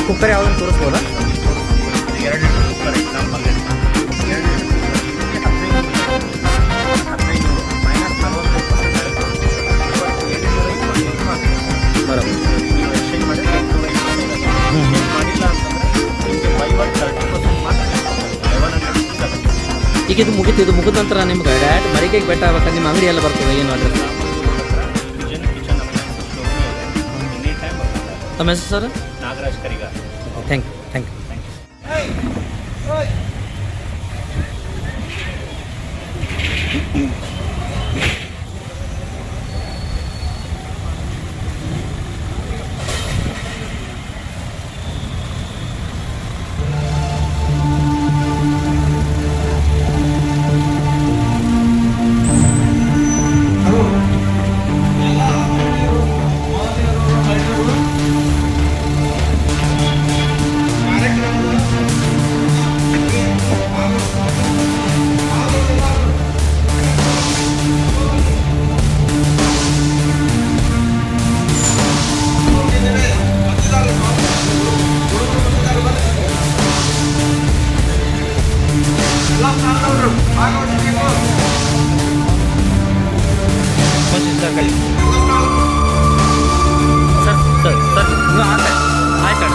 Cooker ಯಾವುದನ್ನು ತೋರಿಸ್ಬೋದಾ? ಎರಡು cooker example 15 minus 45% ಬರೋದು ನೀವು ಎಕ್ಸ್ಚೇಂಜ್ ಮಾಡಿದ್ರೆ 825 ಮಾಡಿಲ್ಲ ಅಂತಂದರೆ ನಿಮಗೆ ಬೈ ಒನ್ 30% ಮಾತ್ರ ಈಗ ಇದು ಮುಗಿತು. ಇದು ಮುಗಿದ ನಂತರ ನಿಮ್ಗೆ ಡೈರೆಕ್ಟ್ ಮರಿಕೆಗೆ ಬೆಟ್ಟ ಆಗ್ಬೇಕಾದ್ರೆ ನಿಮ್ಮ ಅಂಗಡಿ ಎಲ್ಲ ಬರ್ತದೆ ಏನು ಅಡ್ರೆಸ್? ಕಿಚನ್ ಅಪ್ಲಯನ್ಸಸ್ ಶೋರೂಮ್ ಇದೆ, ಎನಿ ಟೈಮ್ ಬರ್ತದೆ. ತಮ್ಮ ಹೆಸರು sir? Nagaraj Karigar. Thank you. Thank you. Sir ನೀವು ಆಯ್ತು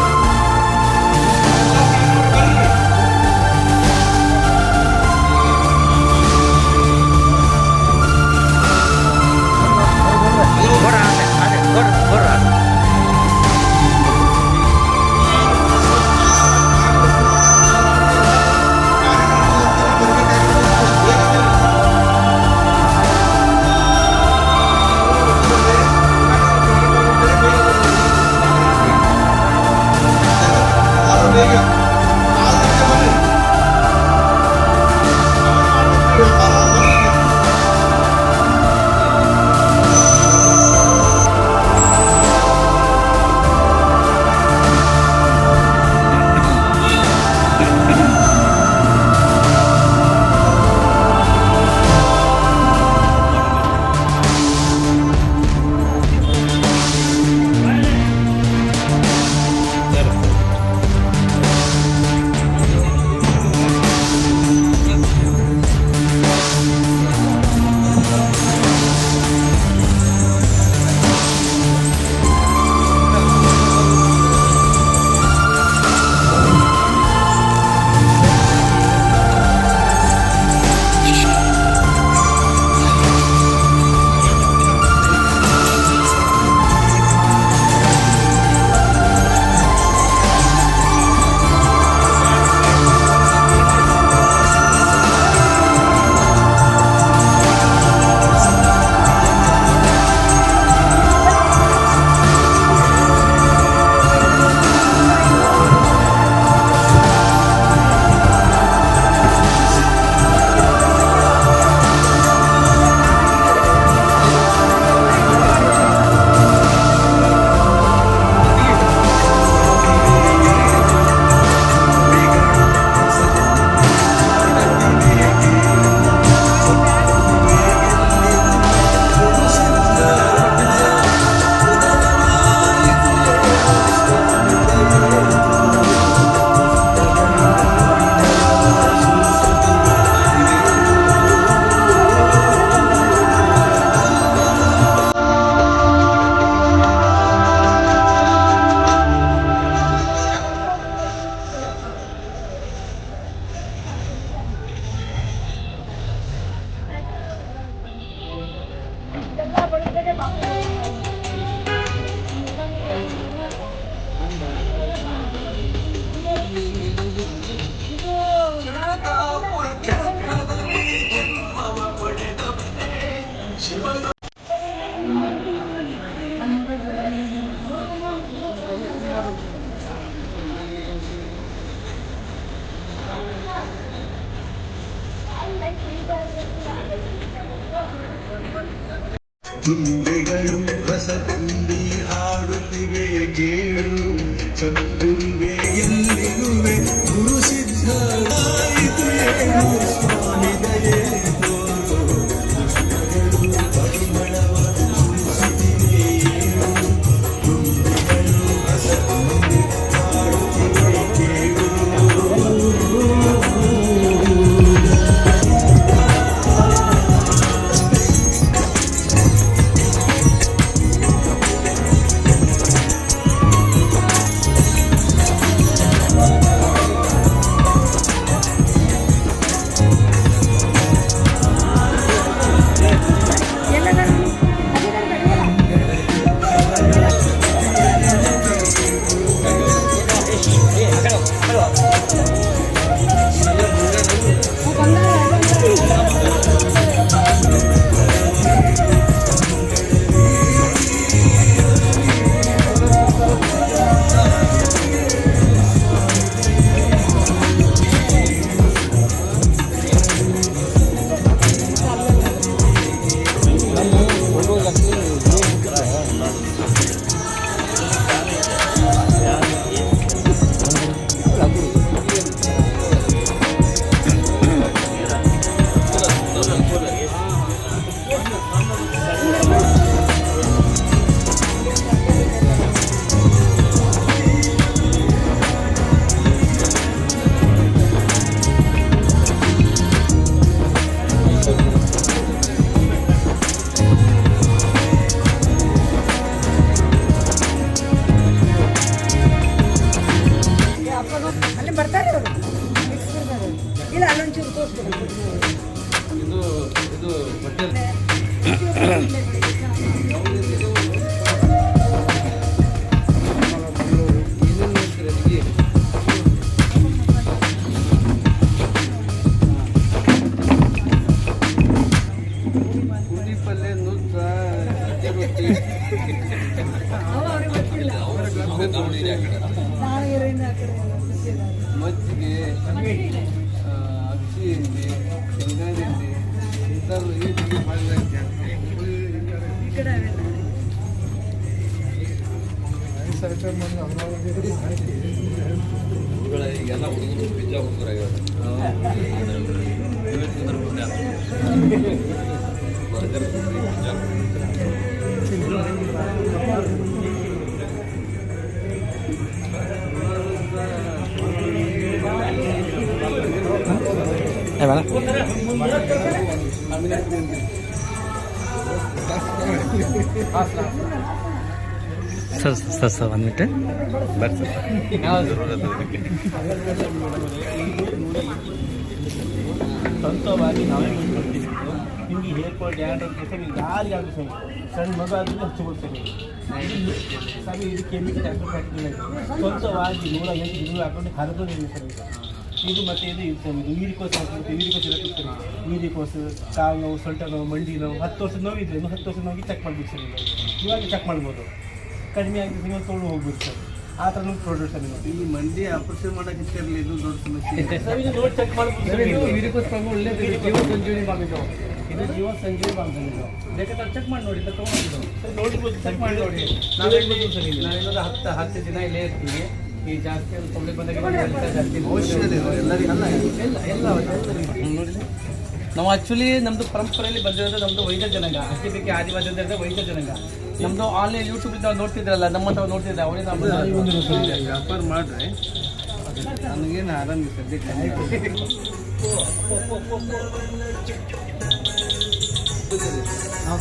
ಮಜ್ಜಿಗೆ ಅಕ್ಕಿ ಹಿಂಡಿ ಶೇಂಗಾ ಹಿಂಡಿ ಇಂಥದ್ದು ಈ ತಿಂಡಿ ಮಾಡಿದ್ರೆ ಈಗೆಲ್ಲ ಹುಡುಗರು ಪಿಜ್ಜಾ ಹುಡುಗರಾಗ್ಯಾವ ಬರ್ಗರ್ ಪಿಜ್ಜಾ ಸರ್ ಒಂದು ಮಿನಿಟ್ ಸ್ವಂತವಾಗಿ ನಾವೇ ಮಾಡ್ಕೊಳ್ತೀವಿ. ನಿಮಗೆ ಹೇರ್ ಫಾಲ್ ಡ್ಯಾಂಡ್ರಫ್ ಸರಿ ಯಾರಿಗಾದ್ರೂ ಸರಿ ಸಣ್ಣ ಮಗ ಆದರೂ ಹಚ್ಚಿಕೊಳ್ತೇವೆ ಸರಿ. ಇದು ಕೆಮಿಕಲ್ ಫ್ಯಾಕ್ಟ್ರಿ ಸ್ವಂತವಾಗಿ 108 ಗಿಡ ಹಾಕೊಂಡು ಹರಿದು ಸರ್ ಇದು ಮತ್ತೆ ಇದು ಇರ್ತದೆ. ಇದು ವೀರಿಕೋಸ್ ಹಾಕ್ಬಿಟ್ಟು ವೀರಿಕೋಸ್ ಇರುತ್ತೆ. ವೀರಿಕೋಸ್ ಕಾಲು ನೋವು, ಸೊಂಟ ನೋವು, ಮಂಡಿ ನೋವು, 10 ವರ್ಷದ ನೋವಿದ್ರೆ 10 ವರ್ಷದ ನೋವಿಗೆ ಚೆಕ್ ಮಾಡ್ಬೇಕು ಸರ್. ಇವಾಗ ಚೆಕ್ ಮಾಡ್ಬೋದು. ಕಡಿಮೆ ಆಗಿದೆ ನೀವು ತೊಗೊಂಡು ಹೋಗ್ಬೇಕು ಸರ್. ಆ ಥರ ನಮ್ಮ ಪ್ರಾಡಕ್ಟ್ ಸರ್. ಈ ಮಂಡಿ ಆಪರೇಷನ್ ಮಾಡೋಕ್ಕೆ ಇರ್ಲಿ, ಇದು ದೊಡ್ಡ ಸಮಸ್ಯೆ. ಸರ್ ಇದು ನೋಡಿ ಚೆಕ್ ಮಾಡ್ಬೋದು. ಒಳ್ಳೆಯದು ಜೀವ ಸಂಜೀವನಿ ಬಾಗಿದ್ದು ಇದು ಜೀವ ಸಂಜೀವನಿ ಬಾಗಿದ್ದು ಬೇಕಾದ್ರೆ ಚೆಕ್ ಮಾಡಿ ನೋಡಿ ಸರ್. ತೊಗೊಂಡು ಸರ್ ನೋಡ್ಬೋದು, ಚೆಕ್ ಮಾಡಿ ನೋಡಿ. ನಾವೇನು ಸರ್ ನಾವೇನಾದ್ರು 10 ದಿನ ಇಲ್ಲೇ ಇರ್ತೀವಿ. ಈ ಜಾಸ್ತಿ ಪಬ್ಲಿಕ್ ಬಂದಾಗ ಜಾಸ್ತಿ ಎಲ್ಲ ನಾವು ಆ್ಯಕ್ಚುಲಿ ನಮ್ಮದು ಪರಂಪರೆಯಲ್ಲಿ ಬಂದಿರೋದು ನಮ್ಮದು ವೈದ್ಯ ಜನಾಂಗ. ಅಕ್ಕಿ ಬೇಕಿ ಆದಿವಾಸಿ ಅಂದರೆ ವೈದ್ಯ ಜನಾಂಗ. ನಮ್ಮದು ಆನ್ಲೈನ್ ಯೂಟ್ಯೂಬ್ ನಾವು ನೋಡ್ತಿದ್ರಲ್ಲ, ನಮ್ಮ ತಾವು ನೋಡ್ತಿದ್ದೆ ಅವರೇ ನಾವು ವ್ಯಾಪಾರ ಮಾಡಿದ್ರೆ ನನಗೇನು ಆರಾಮ ಸದ್ಯಕ್ಕೆ. ನಾವು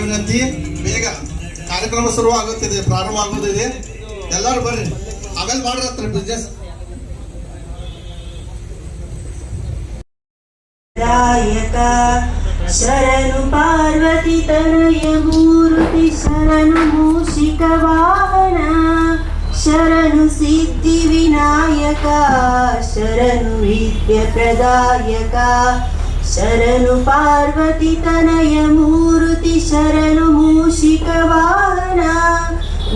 ವಿನಂತಿ, ಬೇಗ ಕಾರ್ಯಕ್ರಮ ಶುರು ಆಗುತ್ತಿದೆ, ಪ್ರಾರಂಭ ಆಗುತ್ತಿದೆ. ಎಲ್ಲರೂ ಬರ್ರಿ, ಆಮೇಲೆ ಮಾಡ್ರತ್ರ ಬಿಸ್ನೆಸ್. ಶರಣು ಪಾರ್ವತಿ ತನಯ ಮೂರುತಿ, ಶರಣು ಮೂಷಿಕ ವಾಹನ, ಶರಣು ಸಿದ್ಧಿ ವಿನಾಯಕ, ಶರಣು ವಿದ್ಯ ಪ್ರದಾಯಕ, ಶರಣು ಪಾರ್ವತಿ ತನಯ ಮೂರುತಿ, ಶರಣು ಮೂಷಿಕ ವಾಹನ,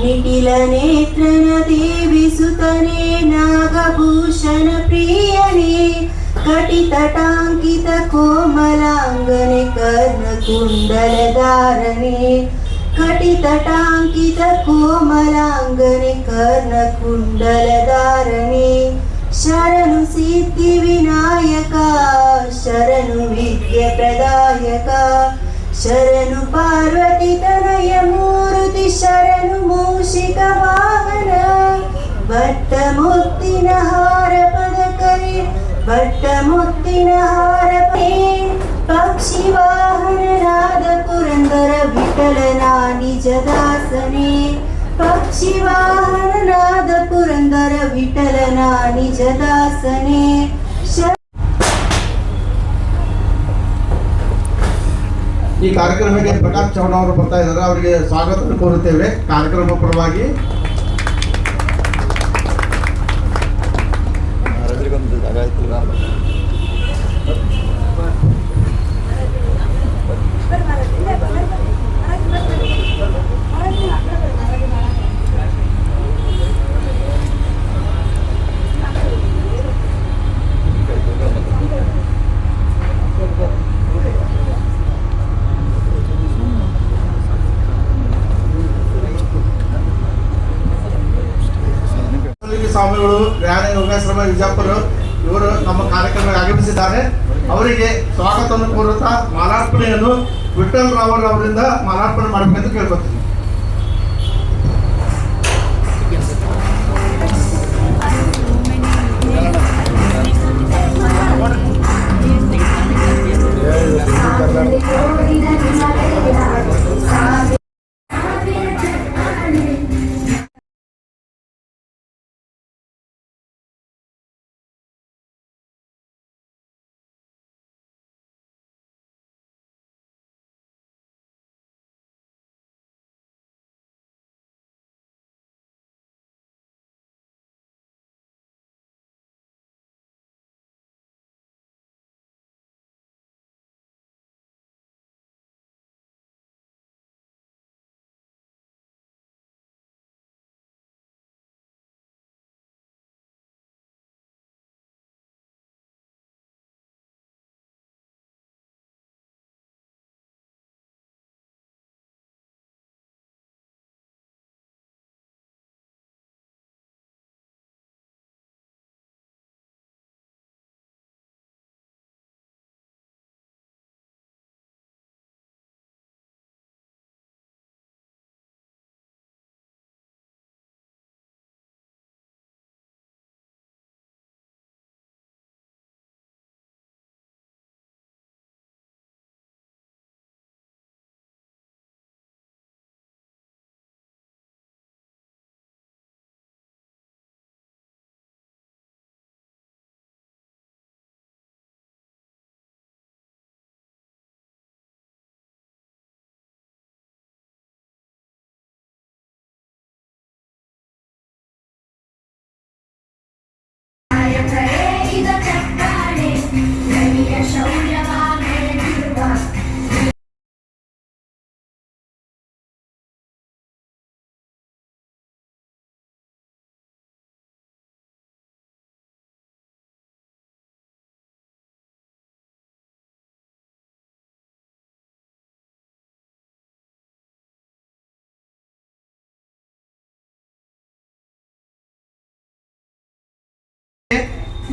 ನಿಖಿಲ ನೇತ್ರನ ದೇವಿ ಸುತನೆ, ನಾಗಭೂಷಣ ಪ್ರಿಯನೇ, ಕಟಿತಟಾಂಕಿತ ಕೋಮಲಾಂಗನೆ, ಕರ್ಣ ಕುಂಡಲಧಾರನೆ, ಕಟಿತಟಾಂಕಿತ ಕೋಮಲಾಂಗನೆ, ಕರ್ಣ ಕುಂಡಲಧಾರನೆ, ಶರಣು ಸಿದ್ಧಿ ವಿನಾಯಕ, ಶರಣು ವಿದ್ಯ ಪ್ರದಾಯಕ, ಶರಣು ಪಾರ್ವತಿ ತನಯ ಮೂರುತಿ, ಶರಣು ಮೂಷಿಕ ವಾಹನ, ಭಟ್ಟ ಮುತ್ತಿನ ಹಾರ ಪದಕರೆ, ಭಟ್ಟ ಮುತ್ತಿನ ಹಾರ ಪಕ್ಷಿ ವಾಹನನಾದ ಪುರಂದರ ವಿಠಲನ ನಿಜದಾಸನೆ, ಪಕ್ಷಿ ವಾಹನನಾದ ಪುರಂದರ ವಿಠಲನ ನಿಜದಾಸನೆ. ಈ ಕಾರ್ಯಕ್ರಮಕ್ಕೆ ಪ್ರಕಾಶ್ ಚೌಡ ಅವರು ಬರ್ತಾ ಇದ್ದಾರೆ, ಅವರಿಗೆ ಸ್ವಾಗತ ಕೋರುತ್ತೇವೆ ಕಾರ್ಯಕ್ರಮ ಪರವಾಗಿ. ಜ್ಞಾನ ಯೋಗಾಶ್ರಮ ವಿಜಯಪುರ ಇವರು ನಮ್ಮ ಕಾರ್ಯಕ್ರಮಕ್ಕೆ ಆಗಮಿಸಿದ್ದಾರೆ. ಅವರಿಗೆ ಸ್ವಾಗತವನ್ನು ಕೋರುತ್ತಾ ಮಾಲಾರ್ಪಣೆಯನ್ನು ವಿಠಲ್ ರಾವ್ ಅವರಿಂದ ಮಾಲಾರ್ಪಣೆ ಮಾಡಬೇಕೆಂದು ಕೇಳ್ಕೊತೀನಿ.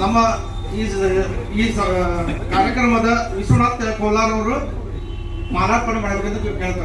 ನಮ್ಮ ಈ ಕಾರ್ಯಕ್ರಮದ ವಿಶ್ವನಾಥ್ ಕೋಲಾರ್ ಅವರು ಮಾಲಾರ್ಪಣೆ ಮಾಡಬೇಕೆಂದು ಕೇಳ್ತಾರೆ.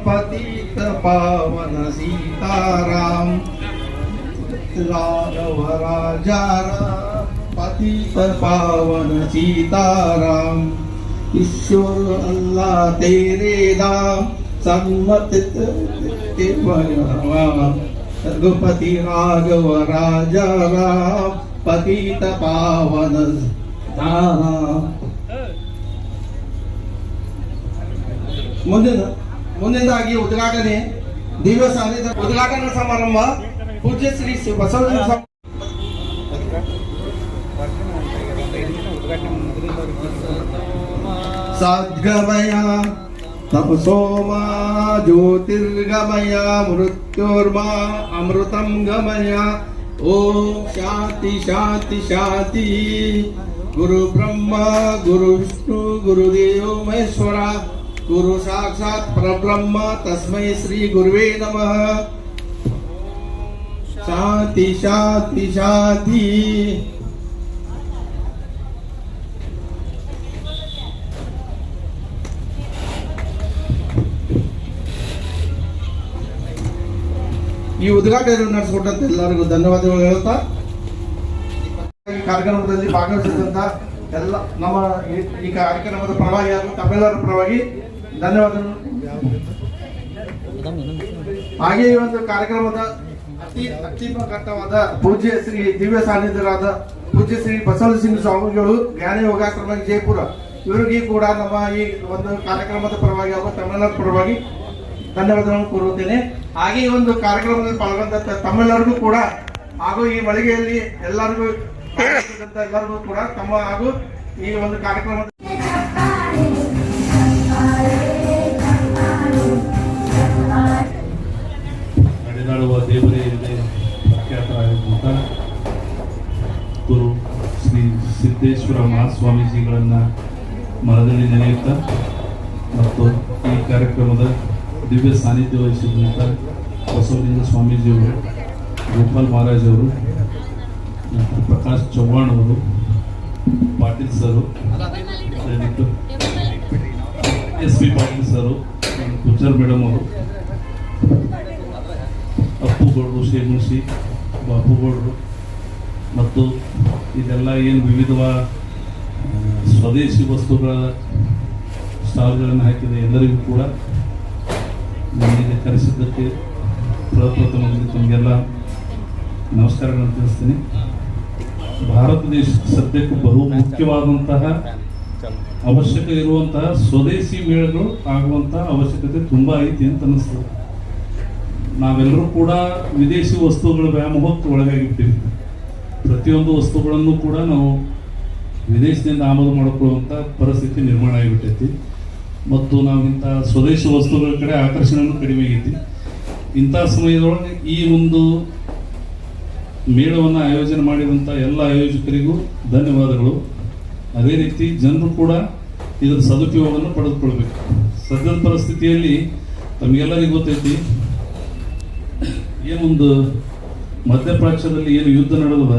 पतित पावन सीताराम राघव राजा पतित पावन सीताराम ईश्वर अल्लाह तेरे नाम सम्मत रघुपति राघव राजा राम पतित पावन सीताराम ಮುಂದಿನದಾಗಿ ಉದ್ಘಾಟನೆ ದಿವ್ಯ ಸಾನ್ನಿಧ್ಯ ಉದ್ಘಾಟನಾ ಸಮಾರಂಭ ಪೂಜ್ಯ ಶ್ರೀ ಬಸವಲಿಂಗ ಸದ್ಗಮಯ ತಪಸೋಮ ಜ್ಯೋತಿರ್ಗಮಯ ಮೃತ್ಯೋರ್ಮಾ ಅಮೃತಂ ಗಮಯ ಓಂ ಶಾಂತಿ ಶಾಂತಿ ಶಾಂತಿ ಗುರು ಬ್ರಹ್ಮ ಗುರು ವಿಷ್ಣು ಗುರುದೇವ ಮಹೇಶ್ವರ ಗುರು ಸಾಕ್ಷಾತ್ ಪರಬ್ರಹ್ಮ ತಸ್ಮೈ ಶ್ರೀ ಗುರುವೇ ನಮಃ ಶಾಂತಿ ಶಾಂತಿ ಶಾಂತಿ. ಈ ಉದ್ಘಾಟನೆಯನ್ನು ನಡೆಸಿಕೊಟ್ಟಂತ ಎಲ್ಲರಿಗೂ ಧನ್ಯವಾದಗಳು ಹೇಳ್ತಾ ಈ ಕಾರ್ಯಕ್ರಮದಲ್ಲಿ ಭಾಗವಹಿಸಿದಂತ ಎಲ್ಲ ನಮ್ಮ ಈ ಕಾರ್ಯಕ್ರಮದ ಪರವಾಗಿ ಹಾಗೂ ತಮ್ಮೆಲ್ಲರ ಪರವಾಗಿ ಧನ್ಯವಾದಗಳು. ಹಾಗೆ ಈ ಒಂದು ಕಾರ್ಯಕ್ರಮದ ಅತ್ಯುಪಕೃತವಾದ ಪೂಜ್ಯ ಶ್ರೀ ದಿವ್ಯ ಸಾನ್ನಿಧ್ಯರಾದ ಪೂಜ್ಯ ಶ್ರೀ ಬಸವಲಿಂಗ ಸ್ವಾಮಿಗಳು ಜ್ಞಾನ ಯೋಗಾಶ್ರಮ ಜಯಪುರ ಇವರಿಗೆ ಕೂಡ ನಮ್ಮ ಈ ಒಂದು ಕಾರ್ಯಕ್ರಮದ ಪರವಾಗಿ ಹಾಗೂ ತಮ್ಮೆಲ್ಲರ ಪರವಾಗಿ ಧನ್ಯವಾದಗಳನ್ನು ಕೋರುತ್ತೇನೆ. ಹಾಗೆ ಈ ಒಂದು ಕಾರ್ಯಕ್ರಮದಲ್ಲಿ ಪಾಲ್ಗೊಂಡ ತಮ್ಮೆಲ್ಲರಿಗೂ ಕೂಡ ಹಾಗೂ ಈ ಮಳಿಗೆಯಲ್ಲಿ ಎಲ್ಲರಿಗೂ ಕೂಡ ತಮ್ಮ ಹಾಗೂ ಈ ಒಂದು ಕಾರ್ಯಕ್ರಮದ ನಡೆದಾಡುವ ದೇವರೇ ಎಂದೇ ಪ್ರಖ್ಯಾತರಾಗಿರುವಂಥ ಗುರು ಶ್ರೀ ಸಿದ್ದೇಶ್ವರ ಮಹಾಸ್ವಾಮೀಜಿಗಳನ್ನು ಮನದಲ್ಲಿ ನೆನೆಯುತ್ತಾ ಮತ್ತು ಈ ಕಾರ್ಯಕ್ರಮದ ದಿವ್ಯ ಸಾನ್ನಿಧ್ಯ ವಹಿಸಿದಂಥ ಬಸವಲಿಂಗ ಸ್ವಾಮೀಜಿಯವರು, ಗೋಪಾಲ್ ಮಹಾರಾಜ್ ಅವರು, ಡಾಕ್ಟರ್ ಪ್ರಕಾಶ್ ಚವ್ಹಾಣ್ ಅವರು, ಪಾಟೀಲ್ ಸರು, SP ಪಾಟೀಲ್ ಸರು, ಗುಜ್ಜರ್ ಮೇಡಮ್ ಅವರು, ಅಪ್ಪುಗೌಡರು, ಶೇಮುಷಿ ಬಾಪುಗೌಡರು ಮತ್ತು ಇದೆಲ್ಲ ಏನು ವಿವಿಧವಾದ ಸ್ವದೇಶಿ ವಸ್ತುಗಳ ಸ್ಟಾಲ್ಗಳನ್ನು ಹಾಕಿದ ಎಲ್ಲರಿಗೂ ಕೂಡ ನನಗೆ ಕರೆಸಿದ್ದಕ್ಕೆ ಪ್ರಪ್ರಥಮದಲ್ಲಿ ತಮಗೆಲ್ಲ ನಮಸ್ಕಾರಗಳನ್ನು ತಿಳಿಸ್ತೀನಿ. ಭಾರತ ದೇಶಕ್ಕೆ ಸದ್ಯಕ್ಕೆ ಬಹು ಮುಖ್ಯವಾದಂತಹ ಅವಶ್ಯಕ ಇರುವಂತಹ ಸ್ವದೇಶಿ ಮೇಳಗಳು ಆಗುವಂತಹ ಅವಶ್ಯಕತೆ ತುಂಬ ಐತಿ ಅಂತ ಅನ್ನಿಸ್ತದೆ. ನಾವೆಲ್ಲರೂ ಕೂಡ ವಿದೇಶಿ ವಸ್ತುಗಳ ವ್ಯಾಮೋಹಕ್ಕೆ ಒಳಗಾಗಿಬಿಟ್ಟಿವಿ. ಪ್ರತಿಯೊಂದು ವಸ್ತುಗಳನ್ನು ಕೂಡ ನಾವು ವಿದೇಶದಿಂದ ಆಮದು ಮಾಡಿಕೊಳ್ಳುವಂಥ ಪರಿಸ್ಥಿತಿ ನಿರ್ಮಾಣ ಆಗಿಬಿಟ್ಟೈತಿ ಮತ್ತು ನಾವು ಇಂಥ ಸ್ವದೇಶಿ ವಸ್ತುಗಳ ಕಡೆ ಆಕರ್ಷಣೆಯೂ ಕಡಿಮೆ ಆಗೈತಿ. ಇಂಥ ಸಮಯದೊಳಗೆ ಈ ಒಂದು ಮೇಳವನ್ನು ಆಯೋಜನೆ ಮಾಡಿದಂಥ ಎಲ್ಲ ಆಯೋಜಕರಿಗೂ ಧನ್ಯವಾದಗಳು. ಅದೇ ರೀತಿ ಜನರು ಕೂಡ ಇದರ ಸದುಪಯೋಗವನ್ನು ಪಡೆದುಕೊಳ್ಬೇಕು. ಸದ್ಯದ ಪರಿಸ್ಥಿತಿಯಲ್ಲಿ ತಮಗೆಲ್ಲರಿಗೂ ಗೊತ್ತೈತಿ, ಏನೊಂದು ಮಧ್ಯಪ್ರಾಚ್ಯದಲ್ಲಿ ಏನು ಯುದ್ಧ ನಡೆದದ,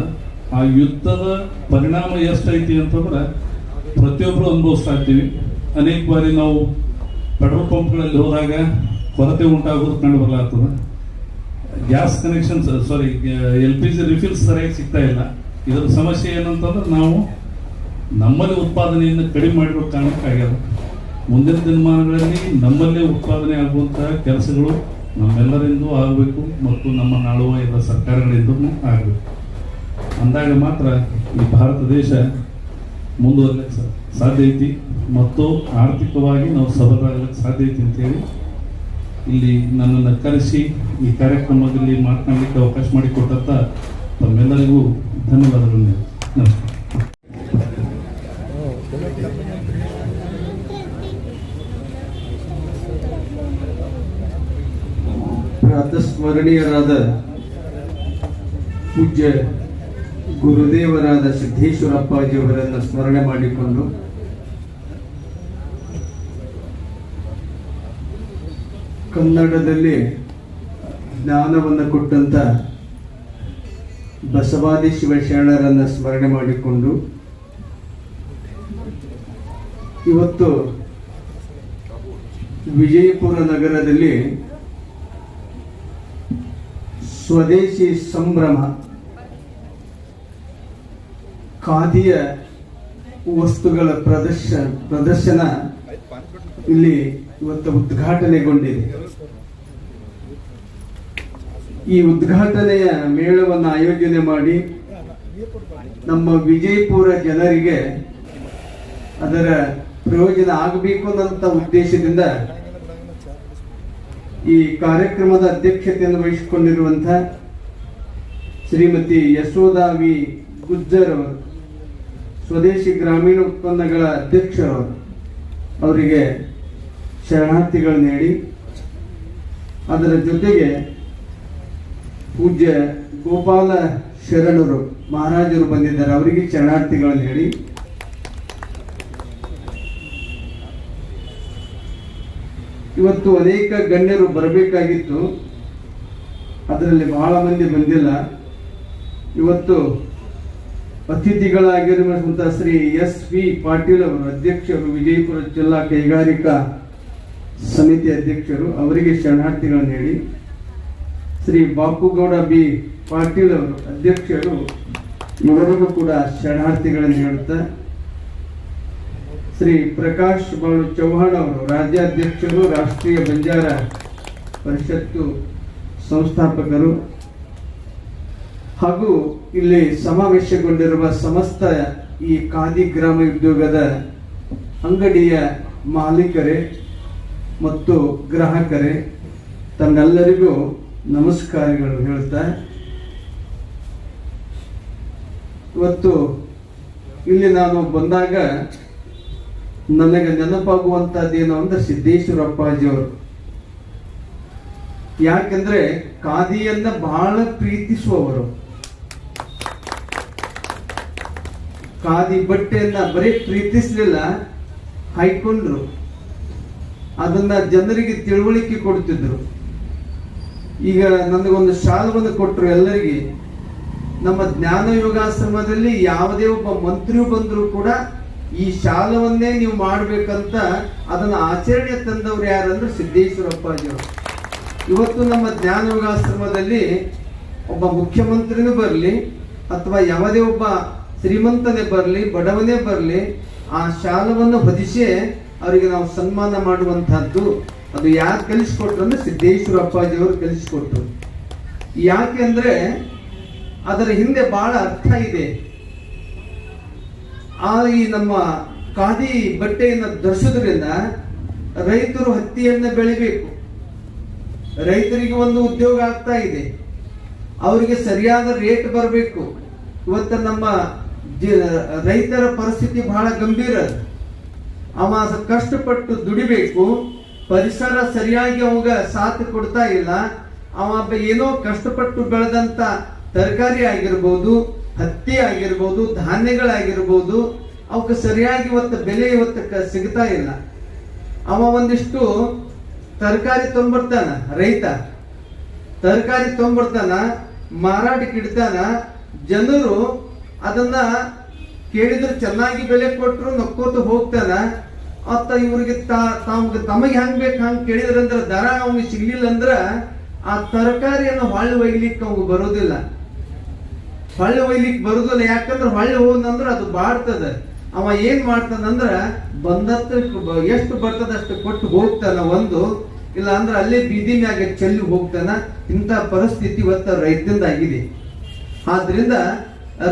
ಆ ಯುದ್ಧದ ಪರಿಣಾಮ ಎಷ್ಟೈತಿ ಅಂತಂದ್ರೆ ಪ್ರತಿಯೊಬ್ಬರು ಅನುಭವಿಸ್ತಾ ಇರ್ತೀವಿ. ಅನೇಕ ಬಾರಿ ನಾವು ಪೆಟ್ರೋಲ್ ಪಂಪ್ಗಳಲ್ಲಿ ಹೋದಾಗ ಕೊರತೆ ಉಂಟಾಗೋದು ಕಂಡು ಬರಲಾಗ್ತದೆ. ಗ್ಯಾಸ್ ಕನೆಕ್ಷನ್ LPG ರಿಫಿಲ್ಸ್ ಸರಿಯಾಗಿ ಸಿಗ್ತಾ ಇಲ್ಲ. ಇದರ ಸಮಸ್ಯೆ ಏನಂತಂದ್ರೆ ನಾವು ನಮ್ಮಲ್ಲಿ ಉತ್ಪಾದನೆಯನ್ನು ಕಡಿಮೆ ಮಾಡಿರೋ ಕಾರಣಕ್ಕಾಗ್ಯದ. ಮುಂದಿನ ದಿನಮಾನಗಳಲ್ಲಿ ನಮ್ಮಲ್ಲೇ ಉತ್ಪಾದನೆ ಆಗುವಂತಹ ಕೆಲಸಗಳು ನಮ್ಮೆಲ್ಲರಿಂದೂ ಆಗಬೇಕು ಮತ್ತು ನಮ್ಮ ನಾಳುವ ಎಲ್ಲ ಸರ್ಕಾರಗಳಿಂದಲೂ ಆಗಬೇಕು. ಅಂದಾಗ ಮಾತ್ರ ಈ ಭಾರತ ದೇಶ ಮುಂದುವರಲಿಕ್ಕೆ ಸಾಧ್ಯ ಐತಿ ಮತ್ತು ಆರ್ಥಿಕವಾಗಿ ನಾವು ಸಬಲರಾಗಲಿಕ್ಕೆ ಸಾಧ್ಯ ಐತಿ ಅಂತೇಳಿ ಇಲ್ಲಿ ನನ್ನನ್ನು ಕರೆಸಿ ಈ ಕಾರ್ಯಕ್ರಮದಲ್ಲಿ ಮಾತನಾಡಲಿಕ್ಕೆ ಅವಕಾಶ ಮಾಡಿಕೊಟ್ಟಂತ ತಮ್ಮೆಲ್ಲರಿಗೂ ಧನ್ಯವಾದಗಳು. ನಮಸ್ಕಾರ. ಪ್ರಾತಸ್ಮರಣೀಯರಾದ ಪೂಜ್ಯ ಗುರುದೇವರಾದ ಸಿದ್ದೇಶ್ವರಪ್ಪಾಜಿಯವರನ್ನು ಸ್ಮರಣೆ ಮಾಡಿಕೊಂಡು ಕನ್ನಡದಲ್ಲಿ ಜ್ಞಾನವನ್ನು ಕೊಟ್ಟಂತ ಬಸವಾದಿ ಶಿವಶರಣರನ್ನು ಸ್ಮರಣೆ ಮಾಡಿಕೊಂಡು ಇವತ್ತು ವಿಜಯಪುರ ನಗರದಲ್ಲಿ ಸ್ವದೇಶಿ ಸಂಭ್ರಮ ಖಾದಿಯ ವಸ್ತುಗಳ ಪ್ರದರ್ಶನ ಇಲ್ಲಿ ಇವತ್ತು ಉದ್ಘಾಟನೆಗೊಂಡಿದೆ. ಈ ಉದ್ಘಾಟನೆಯ ಮೇಳವನ್ನು ಆಯೋಜನೆ ಮಾಡಿ ನಮ್ಮ ವಿಜಯಪುರ ಜನರಿಗೆ ಅದರ ಪ್ರಯೋಜನ ಆಗಬೇಕು ಅನ್ನೋ ಉದ್ದೇಶದಿಂದ ಈ ಕಾರ್ಯಕ್ರಮದ ಅಧ್ಯಕ್ಷತೆಯನ್ನು ವಹಿಸಿಕೊಂಡಿರುವಂತಹ ಶ್ರೀಮತಿ ಯಶೋಧಾ ವಿ ಗುಜ್ಜರ್ ಅವರು, ಸ್ವದೇಶಿ ಗ್ರಾಮೀಣ ಉತ್ಪನ್ನಗಳ ಅಧ್ಯಕ್ಷರವರು, ಅವರಿಗೆ ಶರಣಾರ್ಥಿಗಳು ನೀಡಿ, ಅದರ ಜೊತೆಗೆ ಪೂಜ್ಯ ಗೋಪಾಲ ಶರಣರು ಮಹಾರಾಜರು ಬಂದಿದ್ದಾರೆ, ಅವರಿಗೆ ಶರಣಾರ್ಥಿಗಳನ್ನು ಹೇಳಿ, ಇವತ್ತು ಅನೇಕ ಗಣ್ಯರು ಬರಬೇಕಾಗಿತ್ತು, ಅದರಲ್ಲಿ ಬಹಳ ಮಂದಿ ಬಂದಿಲ್ಲ. ಇವತ್ತು ಅತಿಥಿಗಳಾಗಿರುವಂತಹ ಶ್ರೀ ಎಸ್ ವಿ ಪಾಟೀಲ್ ಅವರು, ಅಧ್ಯಕ್ಷರು, ವಿಜಯಪುರ ಜಿಲ್ಲಾ ಕೈಗಾರಿಕಾ ಸಮಿತಿ ಅಧ್ಯಕ್ಷರು, ಅವರಿಗೆ ಶರಣಾರ್ಥಿಗಳನ್ನು ಹೇಳಿ, ಶ್ರೀ ಬಾಪುಗೌಡ ಬಿ ಪಾಟೀಲ್ ಅವರು ಅಧ್ಯಕ್ಷರು, ಇವರಿಗೂ ಕೂಡ ಶರಣಾರ್ಥಿಗಳನ್ನು ಹೇಳುತ್ತಾ, ಶ್ರೀ ಪ್ರಕಾಶ್ ಬಾಳು ಚೌಹಾಣ್ ಅವರು ರಾಜ್ಯಾಧ್ಯಕ್ಷರು, ರಾಷ್ಟ್ರೀಯ ಬಂಜಾರ ಪರಿಷತ್ತು ಸಂಸ್ಥಾಪಕರು, ಹಾಗೂ ಇಲ್ಲಿ ಸಮಾವೇಶಗೊಂಡಿರುವ ಸಮಸ್ತ ಈ ಖಾದಿ ಗ್ರಾಮ ಉದ್ಯೋಗದ ಅಂಗಡಿಯ ಮಾಲೀಕರೇ ಮತ್ತು ಗ್ರಾಹಕರೇ, ತಮ್ಮೆಲ್ಲರಿಗೂ ನಮಸ್ಕಾರಗಳು ಹೇಳ್ತಾ, ಇವತ್ತು ಇಲ್ಲಿ ನಾನು ಬಂದಾಗ ನನಗೆ ನೆನಪಾಗುವಂತಹದ್ದೇನು ಅಂದ್ರೆ ಸಿದ್ದೇಶ್ವರ ಅಪ್ಪಾಜಿಯವರು. ಯಾಕೆಂದ್ರೆ ಖಾದಿಯನ್ನ ಬಹಳ ಪ್ರೀತಿಸುವವರು, ಖಾದಿ ಬಟ್ಟೆಯನ್ನ ಬರೀ ಪ್ರೀತಿಸ್ಲಿಲ್ಲ, ಹಾಯ್ಕೊಂಡ್ರು, ಅದನ್ನ ಜನರಿಗೆ ತಿಳುವಳಿಕೆ ಕೊಡ್ತಿದ್ರು. ಈಗ ನನಗೊಂದು ಶಾಲವನ್ನು ಕೊಟ್ಟರು ಎಲ್ಲರಿಗೆ. ನಮ್ಮ ಜ್ಞಾನ ಯೋಗಾಶ್ರಮದಲ್ಲಿ ಯಾವುದೇ ಒಬ್ಬ ಮಂತ್ರಿಯು ಬಂದರೂ ಕೂಡ ಈ ಶಾಲವನ್ನೇ ನೀವು ಮಾಡ್ಬೇಕಂತ ಅದನ್ನ ಆಚರಣೆ ತಂದವರು ಯಾರಂದ್ರೆ ಸಿದ್ದೇಶ್ವರ ಅಪ್ಪಾಜಿಯವರು. ಇವತ್ತು ನಮ್ಮ ಜ್ಞಾನ ಯೋಗಾಶ್ರಮದಲ್ಲಿ ಒಬ್ಬ ಮುಖ್ಯಮಂತ್ರಿನೂ ಬರಲಿ ಅಥವಾ ಯಾವುದೇ ಒಬ್ಬ ಶ್ರೀಮಂತನೇ ಬರಲಿ, ಬಡವನೇ ಬರಲಿ, ಆ ಶಾಲವನ್ನು ಹೊದಿಸಿ ಅವರಿಗೆ ನಾವು ಸನ್ಮಾನ ಮಾಡುವಂತಹದ್ದು. ಅದು ಯಾರು ಕಲಿಸ್ಕೊಟ್ರು ಅಂದ್ರೆ ಸಿದ್ದೇಶ್ವರ ಅಪ್ಪಾಜಿಯವರು ಕಲಿಸ್ಕೊಟ್ರು. ಯಾಕೆಂದ್ರೆ ಅದರ ಹಿಂದೆ ಬಹಳ ಅರ್ಥ ಇದೆ. ಈ ನಮ್ಮ ಖಾದಿ ಬಟ್ಟೆಯನ್ನು ಧರಿಸೋದ್ರಿಂದ ರೈತರು ಹತ್ತಿಯನ್ನ ಬೆಳಿಬೇಕು, ರೈತರಿಗೆ ಒಂದು ಉದ್ಯೋಗ ಆಗ್ತಾ ಇದೆ, ಅವರಿಗೆ ಸರಿಯಾದ ರೇಟ್ ಬರಬೇಕು. ಇವತ್ತು ನಮ್ಮ ರೈತರ ಪರಿಸ್ಥಿತಿ ಬಹಳ ಗಂಭೀರ. ಅವ ಕಷ್ಟಪಟ್ಟು ದುಡಿಬೇಕು, ಪರಿಸರ ಸರಿಯಾಗಿ ಅವಾಗ ಸಾಥ್ ಕೊಡ್ತಾ ಇಲ್ಲ. ಅವ ಏನೋ ಕಷ್ಟಪಟ್ಟು ಬೆಳೆದಂತ ತರಕಾರಿ ಆಗಿರ್ಬೋದು, ಹತ್ತಿ ಆಗಿರ್ಬೋದು, ಧಾನ್ಯಗಳಾಗಿರ್ಬೋದು, ಅವಕ್ಕೆ ಸರಿಯಾಗಿ ಇವತ್ತು ಬೆಲೆ ಇವತ್ತು ಸಿಗ್ತಾ ಇಲ್ಲ. ಅವ ಒಂದಿಷ್ಟು ತರಕಾರಿ ತೊಂಬರ್ತಾನ, ರೈತ ತರಕಾರಿ ತೊಂಬರ್ತಾನ, ಮಾರಾಟಕ್ಕೆ ಇಡ್ತಾನ. ಜನರು ಅದನ್ನ ಕೇಳಿದ್ರೆ ಚೆನ್ನಾಗಿ ಬೆಲೆ ಕೊಟ್ಟರು ನಕ್ಕೋತ ಹೋಗ್ತಾನ. ಅತ್ತ ಇವ್ರಿಗೆ ತಮಗೆ ಹಂಗ್ ಬೇಕು ಹಂಗ್ ಕೇಳಿದ್ರಂದ್ರ ದರ ಅವ್ನಿಗೆ ಸಿಗ್ಲಿಲ್ಲ ಅಂದ್ರ ಆ ತರಕಾರಿಯನ್ನು ಹೊಳ್ಳಿ ಒಯ್ಲಿಕ್ಕೆ ಅವ್ಗೆ ಬರೋದಿಲ್ಲ. ಹೊಳ್ಳಿ ಒಯ್ಲಿಕ್ಕೆ ಬರುದಿಲ್ಲ. ಯಾಕಂದ್ರೆ ಹೊಳ್ಳಿ ಹೋದಂದ್ರ ಅದು ಬಾಡ್ತದ. ಅವ ಏನ್ ಮಾಡ್ತಾನಂದ್ರ ಬಂದತ್ತ ಎಷ್ಟು ಬರ್ತದ ಅಷ್ಟು ಕೊಟ್ಟು ಹೋಗ್ತಾನ, ಒಂದು ಇಲ್ಲ ಅಂದ್ರೆ ಅಲ್ಲೇ ಬೀದಿ ಮ್ಯಾಗ ಚೆಲ್ಲಿ ಹೋಗ್ತಾನ. ಇಂಥ ಪರಿಸ್ಥಿತಿ ಇವತ್ತ ರೈತಂದಾಗಿದೆ. ಆದ್ರಿಂದ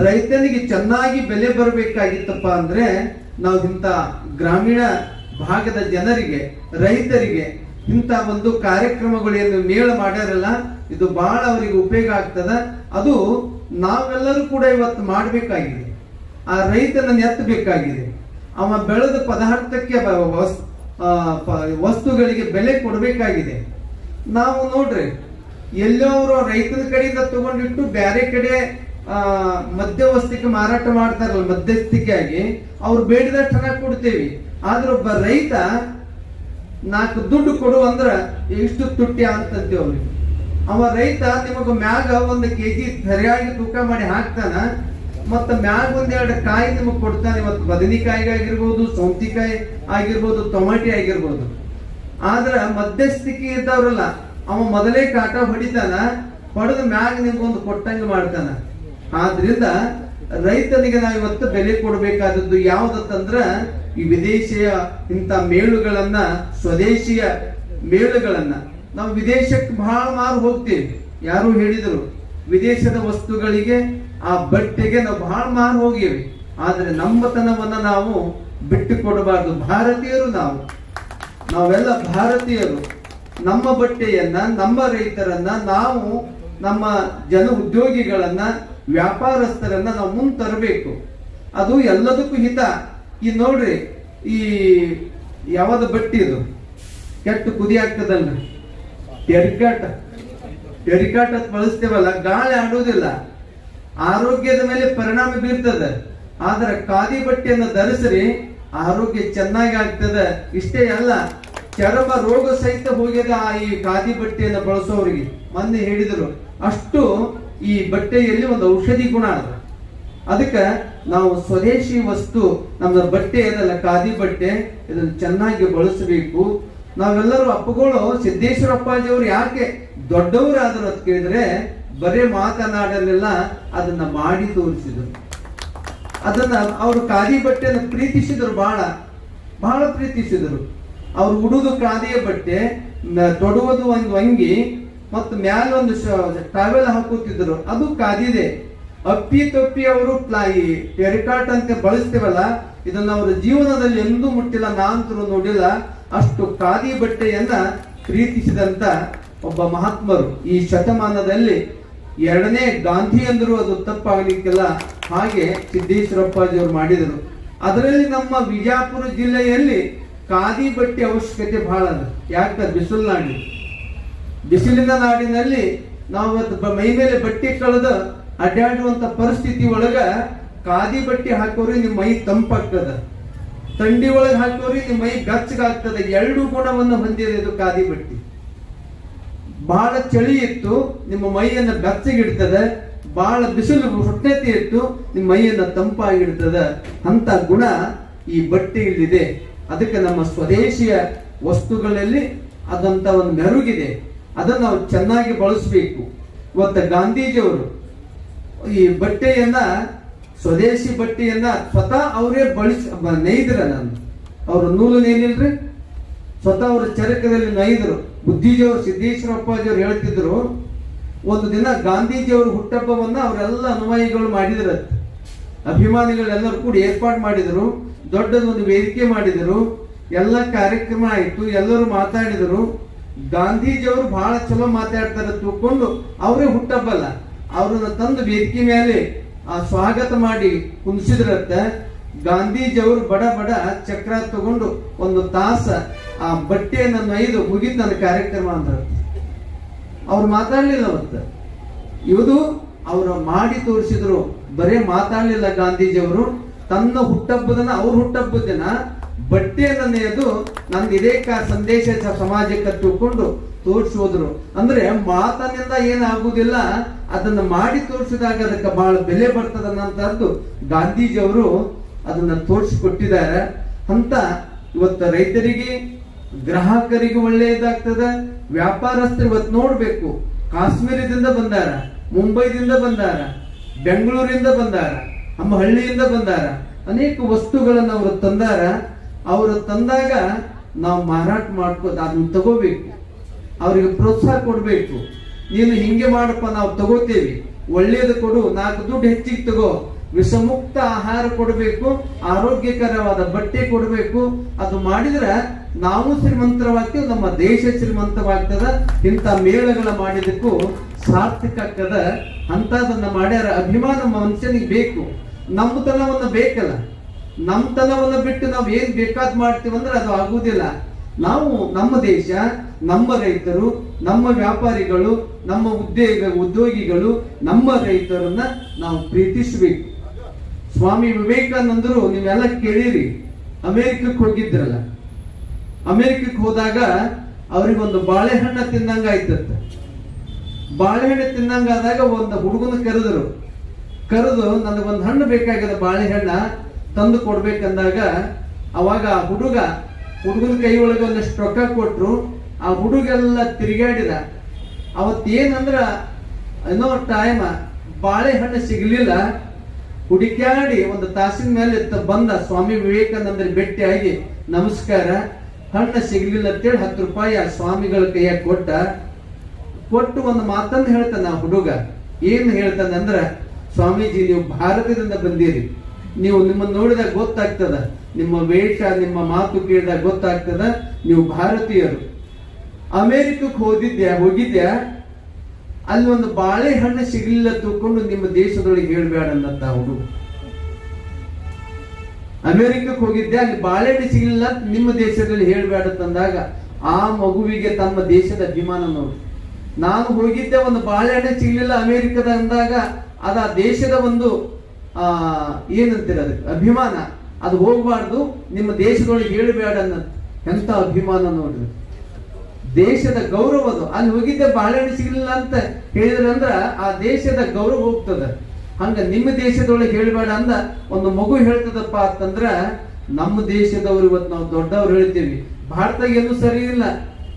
ರೈತನಿಗೆ ಚೆನ್ನಾಗಿ ಬೆಲೆ ಬರಬೇಕಾಗಿತ್ತಪ್ಪ ಅಂದ್ರೆ ನಾವು ಇಂಥ ಗ್ರಾಮೀಣ ಭಾಗದ ಜನರಿಗೆ, ರೈತರಿಗೆ ಇಂಥ ಒಂದು ಕಾರ್ಯಕ್ರಮಗಳೇನು ಮೇಳ ಮಾಡ್ಯಾರಲ್ಲ, ಇದು ಬಹಳ ಅವರಿಗೆ ಉಪಯೋಗ ಆಗ್ತದ. ಅದು ನಾವೆಲ್ಲರೂ ಕೂಡ ಇವತ್ತು ಮಾಡಬೇಕಾಗಿದೆ. ಆ ರೈತನನ್ನು ಎತ್ತಬೇಕಾಗಿದೆ. ಅವ ಬೆಳೆದ ಪದಾರ್ಥಕ್ಕೆ ವಸ್ತುಗಳಿಗೆ ಬೆಲೆ ಕೊಡಬೇಕಾಗಿದೆ. ನಾವು ನೋಡ್ರಿ ಎಲ್ಲೋ ಅವರು ರೈತನ ಕಡೆಯಿಂದ ತಗೊಂಡಿಟ್ಟು ಬೇರೆ ಕಡೆ ಮಧ್ಯವಸ್ಥಿಕೆ ಮಾರಾಟ ಮಾಡ್ತಾರಲ್ಲ, ಮಧ್ಯಸ್ಥಿಕೆಯಾಗಿ ಅವ್ರು ಬೇಡಿದಷ್ಟು ಹಣ ಕೊಡ್ತೇವಿ. ಆದ್ರೆ ಒಬ್ಬ ರೈತ 4 ದುಡ್ಡು ಕೊಡು ಅಂದ್ರ ಇಷ್ಟು ತುಟ್ಟಿ ಅಂತಂತೀವಿ ಅವ್ರಿಗೆ. ಅವ ರೈತ ನಿಮಗ ಮ್ಯಾಗ 1 kg ಸರಿಯಾಗಿ ತೂಕ ಮಾಡಿ ಹಾಕ್ತಾನ, ಮತ್ತ ಮ್ಯಾಗ 1-2 ಕಾಯಿ ನಿಮಗ್ ಕೊಡ್ತಾನೆ. ಇವತ್ತು ಬದನೆಕಾಯಿ ಆಗಿರ್ಬೋದು, ಸೌಂತಿಕಾಯಿ ಆಗಿರ್ಬೋದು, ಟೊಮಾಟಿ ಆಗಿರ್ಬೋದು. ಆದ್ರ ಮಧ್ಯಸ್ಥಿಕೆ ಇದ್ದವ್ರಲ್ಲ, ಅವ ಮೊದಲೇ ಕಾಟ ಹೊಡಿತಾನ, ಹೊಡೆದ ಮ್ಯಾಗ ನಿಮ್ಗೊಂದು ಕೊಟ್ಟಂಗ ಮಾಡ್ತಾನ. ಆದ್ರಿಂದ ರೈತನಿಗೆ ನಾವು ಇವತ್ತು ಬೆಲೆ ಕೊಡಬೇಕಾದದ್ದು ಯಾವ್ದಂದ್ರ ಈ ವಿದೇಶಿಯ ಇಂಥ ಮೇಳುಗಳನ್ನ, ಸ್ವದೇಶಿಯ ಮೇಳುಗಳನ್ನ. ನಾವು ವಿದೇಶಕ್ಕೆ ಬಹಳ ಮಾರು ಹೋಗ್ತೇವೆ. ಯಾರು ಹೇಳಿದ್ರು ವಿದೇಶದ ವಸ್ತುಗಳಿಗೆ, ಆ ಬಟ್ಟೆಗೆ ನಾವು ಬಹಳ ಮಾರು ಹೋಗಿವಿ. ಆದ್ರೆ ನಮ್ಮತನವನ್ನ ನಾವು ಬಿಟ್ಟು ಕೊಡಬಾರ್ದು. ಭಾರತೀಯರು ನಾವೆಲ್ಲ ಭಾರತೀಯರು. ನಮ್ಮ ಬಟ್ಟೆಯನ್ನ, ನಮ್ಮ ರೈತರನ್ನ, ನಾವು ನಮ್ಮ ಜನ ಉದ್ಯೋಗಿಗಳನ್ನ, ವ್ಯಾಪಾರಸ್ಥರನ್ನ ನಾವು ಮುಂದೆ ತರಬೇಕು. ಅದು ಎಲ್ಲದಕ್ಕೂ ಹಿತ. ಈ ನೋಡ್ರಿ, ಈ ಯಾವ್ದು ಬಟ್ಟೆ ಇದು ಕೆಟ್ಟು ಕುದಿ ಆಗ್ತದಲ್ರಿ, ಟೆರಿಕಾಟ್ ಅಂತ ಬಳಸ್ತೇವಲ್ಲ, ಗಾಳಿ ಆಡುವುದಿಲ್ಲ, ಆರೋಗ್ಯದ ಮೇಲೆ ಪರಿಣಾಮ ಬೀರ್ತದೆ. ಆದ್ರೆ ಖಾದಿ ಬಟ್ಟೆಯನ್ನು ಧರಿಸ್ರಿ, ಆರೋಗ್ಯ ಚೆನ್ನಾಗಿ ಆಗ್ತದೆ. ಇಷ್ಟೇ ಅಲ್ಲ, ಚರ್ಮ ರೋಗ ಸಹಿತ ಹೋಗಿದೆ ಈ ಖಾದಿ ಬಟ್ಟೆಯನ್ನು ಬಳಸೋರಿಗೆ. ಮೊನ್ನೆ ಹೇಳಿದ್ರು, ಅಷ್ಟು ಈ ಬಟ್ಟೆಯಲ್ಲಿ ಒಂದು ಔಷಧಿ ಗುಣ ಅದ. ಅದಕ್ಕೆ ನಾವು ಸ್ವದೇಶಿ ವಸ್ತು, ನಮ್ಮ ಬಟ್ಟೆ ಏನಲ್ಲ ಖಾದಿ ಬಟ್ಟೆ, ಇದನ್ನು ಚೆನ್ನಾಗಿ ಬಳಸಬೇಕು. ನಾವೆಲ್ಲರೂ ಅಪ್ಪಗಳು ಸಿದ್ದೇಶ್ವರ ಅಪ್ಪಾಜಿಯವರು ಯಾಕೆ ದೊಡ್ಡವರಾದ್ರು ಅಂತ ಕೇಳಿದ್ರೆ, ಬರೇ ಮಾತನಾಡಲಿಲ್ಲ, ಅದನ್ನ ಮಾಡಿ ತೋರಿಸಿದ್ರು. ಅದನ್ನ ಅವರು ಖಾದಿ ಬಟ್ಟೆಯನ್ನು ಪ್ರೀತಿಸಿದ್ರು, ಬಹಳ ಪ್ರೀತಿಸಿದರು. ಅವ್ರು ಉಡುದು ಖಾದಿಯ ಬಟ್ಟೆ, ತೊಡುವುದು ಒಂದು ಅಂಗಿ, ಮತ್ತು ಮ್ಯಾಲ ಒಂದು ಟಾವೆಲ್ ಹಾಕುತ್ತಿದ್ರು, ಅದು ಖಾದಿದೆ. ಅಪ್ಪಿ ತಪ್ಪಿ ಅವರು ಈ ಟೆರಿಕಾಟ್ ಅಂತ ಬಳಸ್ತೇವಲ್ಲ, ಇದನ್ನ ಅವರ ಜೀವನದಲ್ಲಿ ಎಂದೂ ಮುಟ್ಟಿಲ್ಲ, ನಾನಂತರೂ ನೋಡಿಲ್ಲ. ಅಷ್ಟು ಖಾದಿ ಬಟ್ಟೆಯನ್ನ ಪ್ರೀತಿಸಿದಂತ ಒಬ್ಬ ಮಹಾತ್ಮರು ಈ ಶತಮಾನದಲ್ಲಿ. ಎರಡನೇ ಗಾಂಧಿ ಅಂದ್ರು ಅದು ತಪ್ಪಾಗಲಿಕ್ಕಿಲ್ಲ, ಹಾಗೆ ಸಿದ್ದೇಶ್ವರಪ್ಪಾಜಿಯವರು ಮಾಡಿದರು. ಅದರಲ್ಲಿ ನಮ್ಮ ವಿಜಯಪುರ ಜಿಲ್ಲೆಯಲ್ಲಿ ಖಾದಿ ಬಟ್ಟೆ ಅವಶ್ಯಕತೆ ಬಹಳ ಅದ. ಯಾಕೆ? ಬಿಸಿಲಿನ ನಾಡಿನಲ್ಲಿ ನಾವು ಮೈ ಮೇಲೆ ಬಟ್ಟೆ ಕಳೆದು ಅಡ್ಡಾಡುವಂತ ಪರಿಸ್ಥಿತಿ ಒಳಗ ಖಾದಿ ಬಟ್ಟೆ ಹಾಕೋರಿ ನಿಮ್ಮ ಮೈ ತಂಪಾಗ್ತದ, ಥಂಡಿ ಒಳಗೆ ಹಾಕೋರಿ ನಿಮ್ಮ ಮೈ ಬೆಚ್ಚಗಾಗ್ತದೆ. ಎರಡು ಗುಣವನ್ನು ಹೊಂದಿದೆ ಇದು ಖಾದಿ ಬಟ್ಟೆ. ಬಹಳ ಚಳಿ ಇತ್ತು, ನಿಮ್ಮ ಮೈಯನ್ನು ಬೆಚ್ಚಗಿಡ್ತದೆ. ಬಹಳ ಬಿಸಿಲು ಉಷ್ಣತೆ ಇತ್ತು, ನಿಮ್ಮ ಮೈಯನ್ನು ತಂಪಾಗಿಡ್ತದೆ. ಅಂತ ಗುಣ ಈ ಬಟ್ಟೆಯಲ್ಲಿದೆ. ಅದಕ್ಕೆ ನಮ್ಮ ಸ್ವದೇಶಿಯ ವಸ್ತುಗಳಲ್ಲಿ ಅದಂತ ಒಂದು ಮೆರುಗಿದೆ. ಅದನ್ನು ನಾವು ಚೆನ್ನಾಗಿ ಬಳಸಬೇಕು. ಇವತ್ತು ಗಾಂಧೀಜಿಯವರು ಈ ಬಟ್ಟೆಯನ್ನ, ಸ್ವದೇಶಿ ಬಟ್ಟೆಯನ್ನ ಸ್ವತಃ ಅವರೇ ನೇಯ್ದ್ರ. ನಾನು ಅವ್ರ ನೂಲು ನೇನಿಲ್ರಿ, ಸ್ವತಃ ಅವರ ಚರಕದಲ್ಲಿ ನೇಯ್ದರು. ಬುದ್ಧಿಜಿಯವರು, ಸಿದ್ದೇಶ್ವರ ಅಪ್ಪಾಜಿಯವರು ಹೇಳ್ತಿದ್ರು, ಒಂದು ದಿನ ಗಾಂಧೀಜಿಯವರು ಹುಟ್ಟಹಬ್ಬವನ್ನ ಅವರೆಲ್ಲ ಅನುಯಾಯಿಗಳು ಮಾಡಿದ್ರ, ಅಭಿಮಾನಿಗಳೆಲ್ಲರೂ ಕೂಡ ಏರ್ಪಾಡು ಮಾಡಿದರು. ದೊಡ್ಡದೊಂದು ವೇದಿಕೆ ಮಾಡಿದರು, ಎಲ್ಲ ಕಾರ್ಯಕ್ರಮ ಆಯಿತು, ಎಲ್ಲರೂ ಮಾತಾಡಿದರು. ಗಾಂಧೀಜಿಯವರು ಬಹಳ ಚಲೋ ಮಾತಾಡ್ತಾರೆ ತಿಳ್ಕೊಂಡು ಅವರೇ ಹುಟ್ಟಹಬ್ಬಲ್ಲ, ಅವ್ರನ್ನ ತಂದು ವೇದಿಕೆ ಮೇಲೆ ಸ್ವಾಗತ ಮಾಡಿ ಕುಣಿಸಿದ್ರತ್ತ. ಗಾಂಧೀಜಿಯವರು ಬಡ ಚಕ್ರ ತಗೊಂಡು ಒಂದು ತಾಸ ಆ ಬಟ್ಟೆಯನ್ನು ನೈದು ಮುಗಿದ್ ನನ್ನ ಕಾರ್ಯಕ್ರಮ ಅಂದ್ರ. ಅವ್ರು ಮಾತಾಡ್ಲಿಲ್ಲ ಅವತ್ತು. ಇವುದು ಅವರು ಮಾಡಿ ತೋರಿಸಿದ್ರು, ಬರೇ ಮಾತಾಡ್ಲಿಲ್ಲ. ಗಾಂಧೀಜಿಯವರು ತನ್ನ ಹುಟ್ಟಹಬ್ಬದನ್ನ, ಅವ್ರ ಹುಟ್ಟಹಬ್ಬದ ದಿನ ಬಟ್ಟೆಯನ್ನು ನೇಯ್ದು ನನ್ಗೆ ಇದೇ ಸಂದೇಶ ಸಮಾಜಕ್ಕೆ ತಿಳ್ಕೊಂಡು ತೋರಿಸೋದ್ರು. ಅಂದ್ರೆ ಮಾತನಿಂದ ಏನಾಗುವುದಿಲ್ಲ, ಅದನ್ನ ಮಾಡಿ ತೋರಿಸಿದಾಗ ಅದಕ್ಕೆ ಬಹಳ ಬೆಲೆ ಬರ್ತದನ್ನಂತದ್ದು ಗಾಂಧೀಜಿಯವರು ಅದನ್ನ ತೋರಿಸಿಕೊಟ್ಟಿದ್ದಾರೆ. ಅಂತ ಇವತ್ತು ರೈತರಿಗೆ, ಗ್ರಾಹಕರಿಗೆ ಒಳ್ಳೆಯದಾಗ್ತದ. ವ್ಯಾಪಾರಸ್ಥರು ಇವತ್ತು ನೋಡ್ಬೇಕು, ಕಾಶ್ಮೀರದಿಂದ ಬಂದಾರ, ಮುಂಬೈದಿಂದ ಬಂದಾರ, ಬೆಂಗಳೂರಿಂದ ಬಂದಾರ, ನಮ್ಮ ಹಳ್ಳಿಯಿಂದ ಬಂದಾರ, ಅನೇಕ ವಸ್ತುಗಳನ್ನು ಅವರು ತಂದಾರ. ಅವರು ತಂದಾಗ ನಾವು ಮಾರಾಟ ಮಾಡ್ಕೋದು, ಅದನ್ನ ತಗೋಬೇಕು, ಅವರಿಗೆ ಪ್ರೋತ್ಸಾಹ ಕೊಡ್ಬೇಕು. ನೀನು ಹಿಂಗೆ ಮಾಡಪ್ಪ, ನಾವು ತಗೋತೇವಿ, ಒಳ್ಳೇದು ಕೊಡು, 4 ದುಡ್ಡು ಹೆಚ್ಚಿಗೆ ತಗೋ, ವಿಷಮುಕ್ತ ಆಹಾರ ಕೊಡಬೇಕು, ಆರೋಗ್ಯಕರವಾದ ಬಟ್ಟೆ ಕೊಡಬೇಕು. ಅದು ಮಾಡಿದ್ರೆ ನಾವು ಶ್ರೀಮಂತವಾಗ್ತೀವಿ, ನಮ್ಮ ದೇಶ ಶ್ರೀಮಂತವಾಗ್ತದ. ಇಂಥ ಮೇಳಗಳ ಮಾಡಿದಕ್ಕೂ ಸಾರ್ಥಕ ಆಗ್ತದ. ಅಂತದನ್ನ ಮಾಡ್ಯಾರ. ಅಭಿಮಾನ ಮನುಷ್ಯನಿಗೆ ಬೇಕು, ನಮ್ಮತನವನ್ನ ಬೇಕಲ್ಲ. ನಮ್ಮತನವನ್ನ ಬಿಟ್ಟು ನಾವು ಏನ್ ಬೇಕಾದ್ ಮಾಡ್ತೀವಂದ್ರೆ ಅದು ಆಗುವುದಿಲ್ಲ. ನಾವು ನಮ್ಮ ದೇಶ, ನಮ್ಮ ರೈತರು, ನಮ್ಮ ವ್ಯಾಪಾರಿಗಳು, ನಮ್ಮ ಉದ್ಯೋಗಿಗಳು, ನಮ್ಮ ರೈತರನ್ನ ನಾವು ಪ್ರೀತಿಸಬೇಕು. ಸ್ವಾಮಿ ವಿವೇಕಾನಂದರು ನೀವೆಲ್ಲ ಕೇಳಿರಿ, ಅಮೆರಿಕಕ್ಕೆ ಹೋಗಿದ್ರಲ್ಲ. ಅಮೆರಿಕಕ್ಕೆ ಹೋದಾಗ ಅವ್ರಿಗೊಂದು ಬಾಳೆಹಣ್ಣ ತಿನ್ನಂಗ ಆಯ್ತತ್ತ. ಬಾಳೆಹಣ್ಣು ತಿನ್ನಂಗಾದಾಗ ಒಂದು ಹುಡುಗನ ಕರೆದು ನನಗೊಂದು ಹಣ್ಣು ಬೇಕಾಗಿದೆ, ಬಾಳೆಹಣ್ಣ ತಂದು ಕೊಡ್ಬೇಕಂದಾಗ ಅವಾಗ ಆ ಹುಡುಗನ ಕೈ ಒಳಗೆ ಒಂದಷ್ಟು ರೊಕ್ಕ ಕೊಟ್ರು. ಆ ಹುಡುಗೆಲ್ಲ ತಿರುಗಾಡಿದ. ಅವತ್ತೇನಂದ್ರ ಏನೋ ಟೈಮ್ ಬಾಳೆಹಣ್ಣು ಸಿಗ್ಲಿಲ್ಲ. ಹುಡುಕ್ಯಾಡಿ ಒಂದು ತಾಸಿನ ಮೇಲೆ ಬಂದ ಸ್ವಾಮಿ ವಿವೇಕಾನಂದರಿಗೆ ಭೇಟಿಯಾಗಿ, ನಮಸ್ಕಾರ, ಹಣ್ಣು ಸಿಗ್ಲಿಲ್ಲ ಅಂತೇಳಿ 10 ರೂಪಾಯಿ ಆ ಸ್ವಾಮಿಗಳ ಕೈಯಾಗ ಕೊಟ್ಟು ಒಂದು ಮಾತನ್ನು ಹೇಳ್ತಾನ. ಆ ಹುಡುಗ ಏನು ಹೇಳ್ತಾನಂದ್ರ, ಸ್ವಾಮೀಜಿ ನೀವು ಭಾರತದಿಂದ ಬಂದಿರಿ, ನೀವು ನಿಮ್ಮನ್ನು ನೋಡಿದಾಗ ಗೊತ್ತಾಗ್ತದ, ನಿಮ್ಮ ವೇಷ, ನಿಮ್ಮ ಮಾತು ಕೇಳಿದಾಗ ಗೊತ್ತಾಗ್ತದ ನೀವು ಭಾರತೀಯರು. ಅಮೆರಿಕಕ್ಕೆ ಹೋಗಿದ್ಯಾ ಅಲ್ಲಿ ಒಂದು ಬಾಳೆಹಣ್ಣು ಸಿಗಲಿಲ್ಲ ತಿಳ್ಕೊಂಡು ನಿಮ್ಮ ದೇಶದೊಳಗೆ ಹೇಳ್ಬೇಡ ಅನ್ನತ್ತ ಹುಡುಗ. ಅಮೆರಿಕಕ್ಕೆ ಹೋಗಿದ್ದೆ, ಅಲ್ಲಿ ಬಾಳೆಹಣ್ಣು ಸಿಗಲಿಲ್ಲ ನಿಮ್ಮ ದೇಶದಲ್ಲಿ ಹೇಳ್ಬೇಡ ತಂದಾಗ ಆ ಮಗುವಿಗೆ ತಮ್ಮ ದೇಶದ ಅಭಿಮಾನ ನೋಡಿ. ನಾನು ಹೋಗಿದ್ದೆ, ಒಂದು ಬಾಳೆಹಣ್ಣು ಸಿಗ್ಲಿಲ್ಲ ಅಮೆರಿಕದ ಅಂದಾಗ ಅದ ದೇಶದ ಒಂದು ಏನಂತೀರ ಅದಕ್ಕೆ ಅಭಿಮಾನ, ಅದು ಹೋಗ್ಬಾರ್ದು, ನಿಮ್ಮ ದೇಶದೊಳಗೆ ಹೇಳ್ಬೇಡ ಅನ್ನೋದು ಎಂತ ಅಭಿಮಾನ ನೋಡ್ರಿ, ದೇಶದ ಗೌರವ ಅದು. ಅಲ್ಲಿ ಹೋಗಿದ್ದೆ ಬಾಳೆಹಣ್ಣು ಸಿಗ್ಲಿಲ್ಲ ಅಂತ ಹೇಳಿದ್ರಂದ್ರ ಆ ದೇಶದ ಗೌರವ ಹೋಗ್ತದ. ಹಂಗ ನಿಮ್ಮ ದೇಶದೊಳಗೆ ಹೇಳ್ಬೇಡ ಅಂದ ಒಂದು ಮಗು ಹೇಳ್ತದಪ್ಪ ಅಂತಂದ್ರ ನಮ್ಮ ದೇಶದವ್ರು ಇವತ್ತು ನಾವು ದೊಡ್ಡವ್ರು ಹೇಳ್ತೀವಿ, ಭಾರತ ಏನು ಸರಿ ಇಲ್ಲ,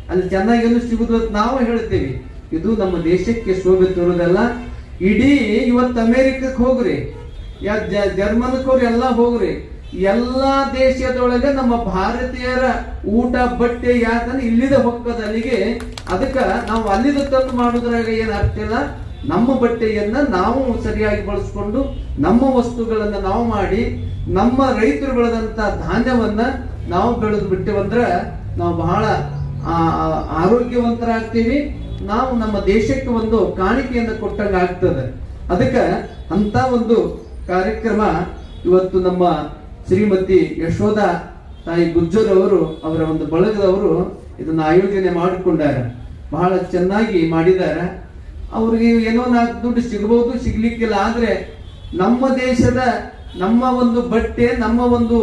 ಅಲ್ಲಿ ಚೆನ್ನಾಗಿ ಏನು ಸಿಗುದು ಅಂತ ನಾವು ಹೇಳ್ತೀವಿ. ಇದು ನಮ್ಮ ದೇಶಕ್ಕೆ ಶೋಭೆ ತೋರುದಲ್ಲ. ಇಡೀ ಇವತ್ತು ಅಮೆರಿಕಕ್ಕೆ ಹೋಗ್ರಿ, ಜರ್ಮನ್ಕ್ ಹೋಗ್ರಿ, ಎಲ್ಲ ಹೋಗ್ರಿ, ಎಲ್ಲಾ ದೇಶದೊಳಗೆ ನಮ್ಮ ಭಾರತೀಯರ ಊಟ ಬಟ್ಟೆ ಯಾಕಂದ್ರೆ ಇಲ್ಲಿದ ಹೊಕ್ಕದ ಅಲ್ಲಿಗೆ. ಅದಕ್ಕ ನಾವು ಅಲ್ಲಿದ ತಂದು ಮಾಡುದ್ರಾಗ ಏನ್ ಆಗ್ತಿಲ್ಲ, ನಮ್ಮ ಬಟ್ಟೆಯನ್ನ ನಾವು ಸರಿಯಾಗಿ ಬಳಸ್ಕೊಂಡು ನಮ್ಮ ವಸ್ತುಗಳನ್ನ ನಾವು ಮಾಡಿ ನಮ್ಮ ರೈತರು ಬೆಳೆದಂತ ಧಾನ್ಯವನ್ನ ನಾವು ಬೆಳೆದು ಬಿಟ್ಟೇವಂದ್ರ ನಾವು ಬಹಳ ಆರೋಗ್ಯವಂತರಾಗ್ತೀವಿ, ನಾವು ನಮ್ಮ ದೇಶಕ್ಕೆ ಒಂದು ಕಾಣಿಕೆಯನ್ನು ಕೊಟ್ಟಂಗ ಆಗ್ತದೆ. ಅದಕ್ಕೆ ಅಂತ ಒಂದು ಕಾರ್ಯಕ್ರಮ ಇವತ್ತು ನಮ್ಮ ಶ್ರೀಮತಿ ಯಶೋಧ ತಾಯಿ ಗುಜ್ಜರ್ ಅವರು ಅವರ ಒಂದು ಬಳಗದವರು ಇದನ್ನ ಆಯೋಜನೆ ಮಾಡಿಕೊಂಡಾರ, ಬಹಳ ಚೆನ್ನಾಗಿ ಮಾಡಿದಾರ. ಅವ್ರಿಗೆ ಏನೋ 4 ದುಡ್ಡು ಸಿಗಬಹುದು, ಸಿಗ್ಲಿಕ್ಕಿಲ್ಲ, ಆದ್ರೆ ನಮ್ಮ ದೇಶದ ನಮ್ಮ ಒಂದು ಬಟ್ಟೆ, ನಮ್ಮ ಒಂದು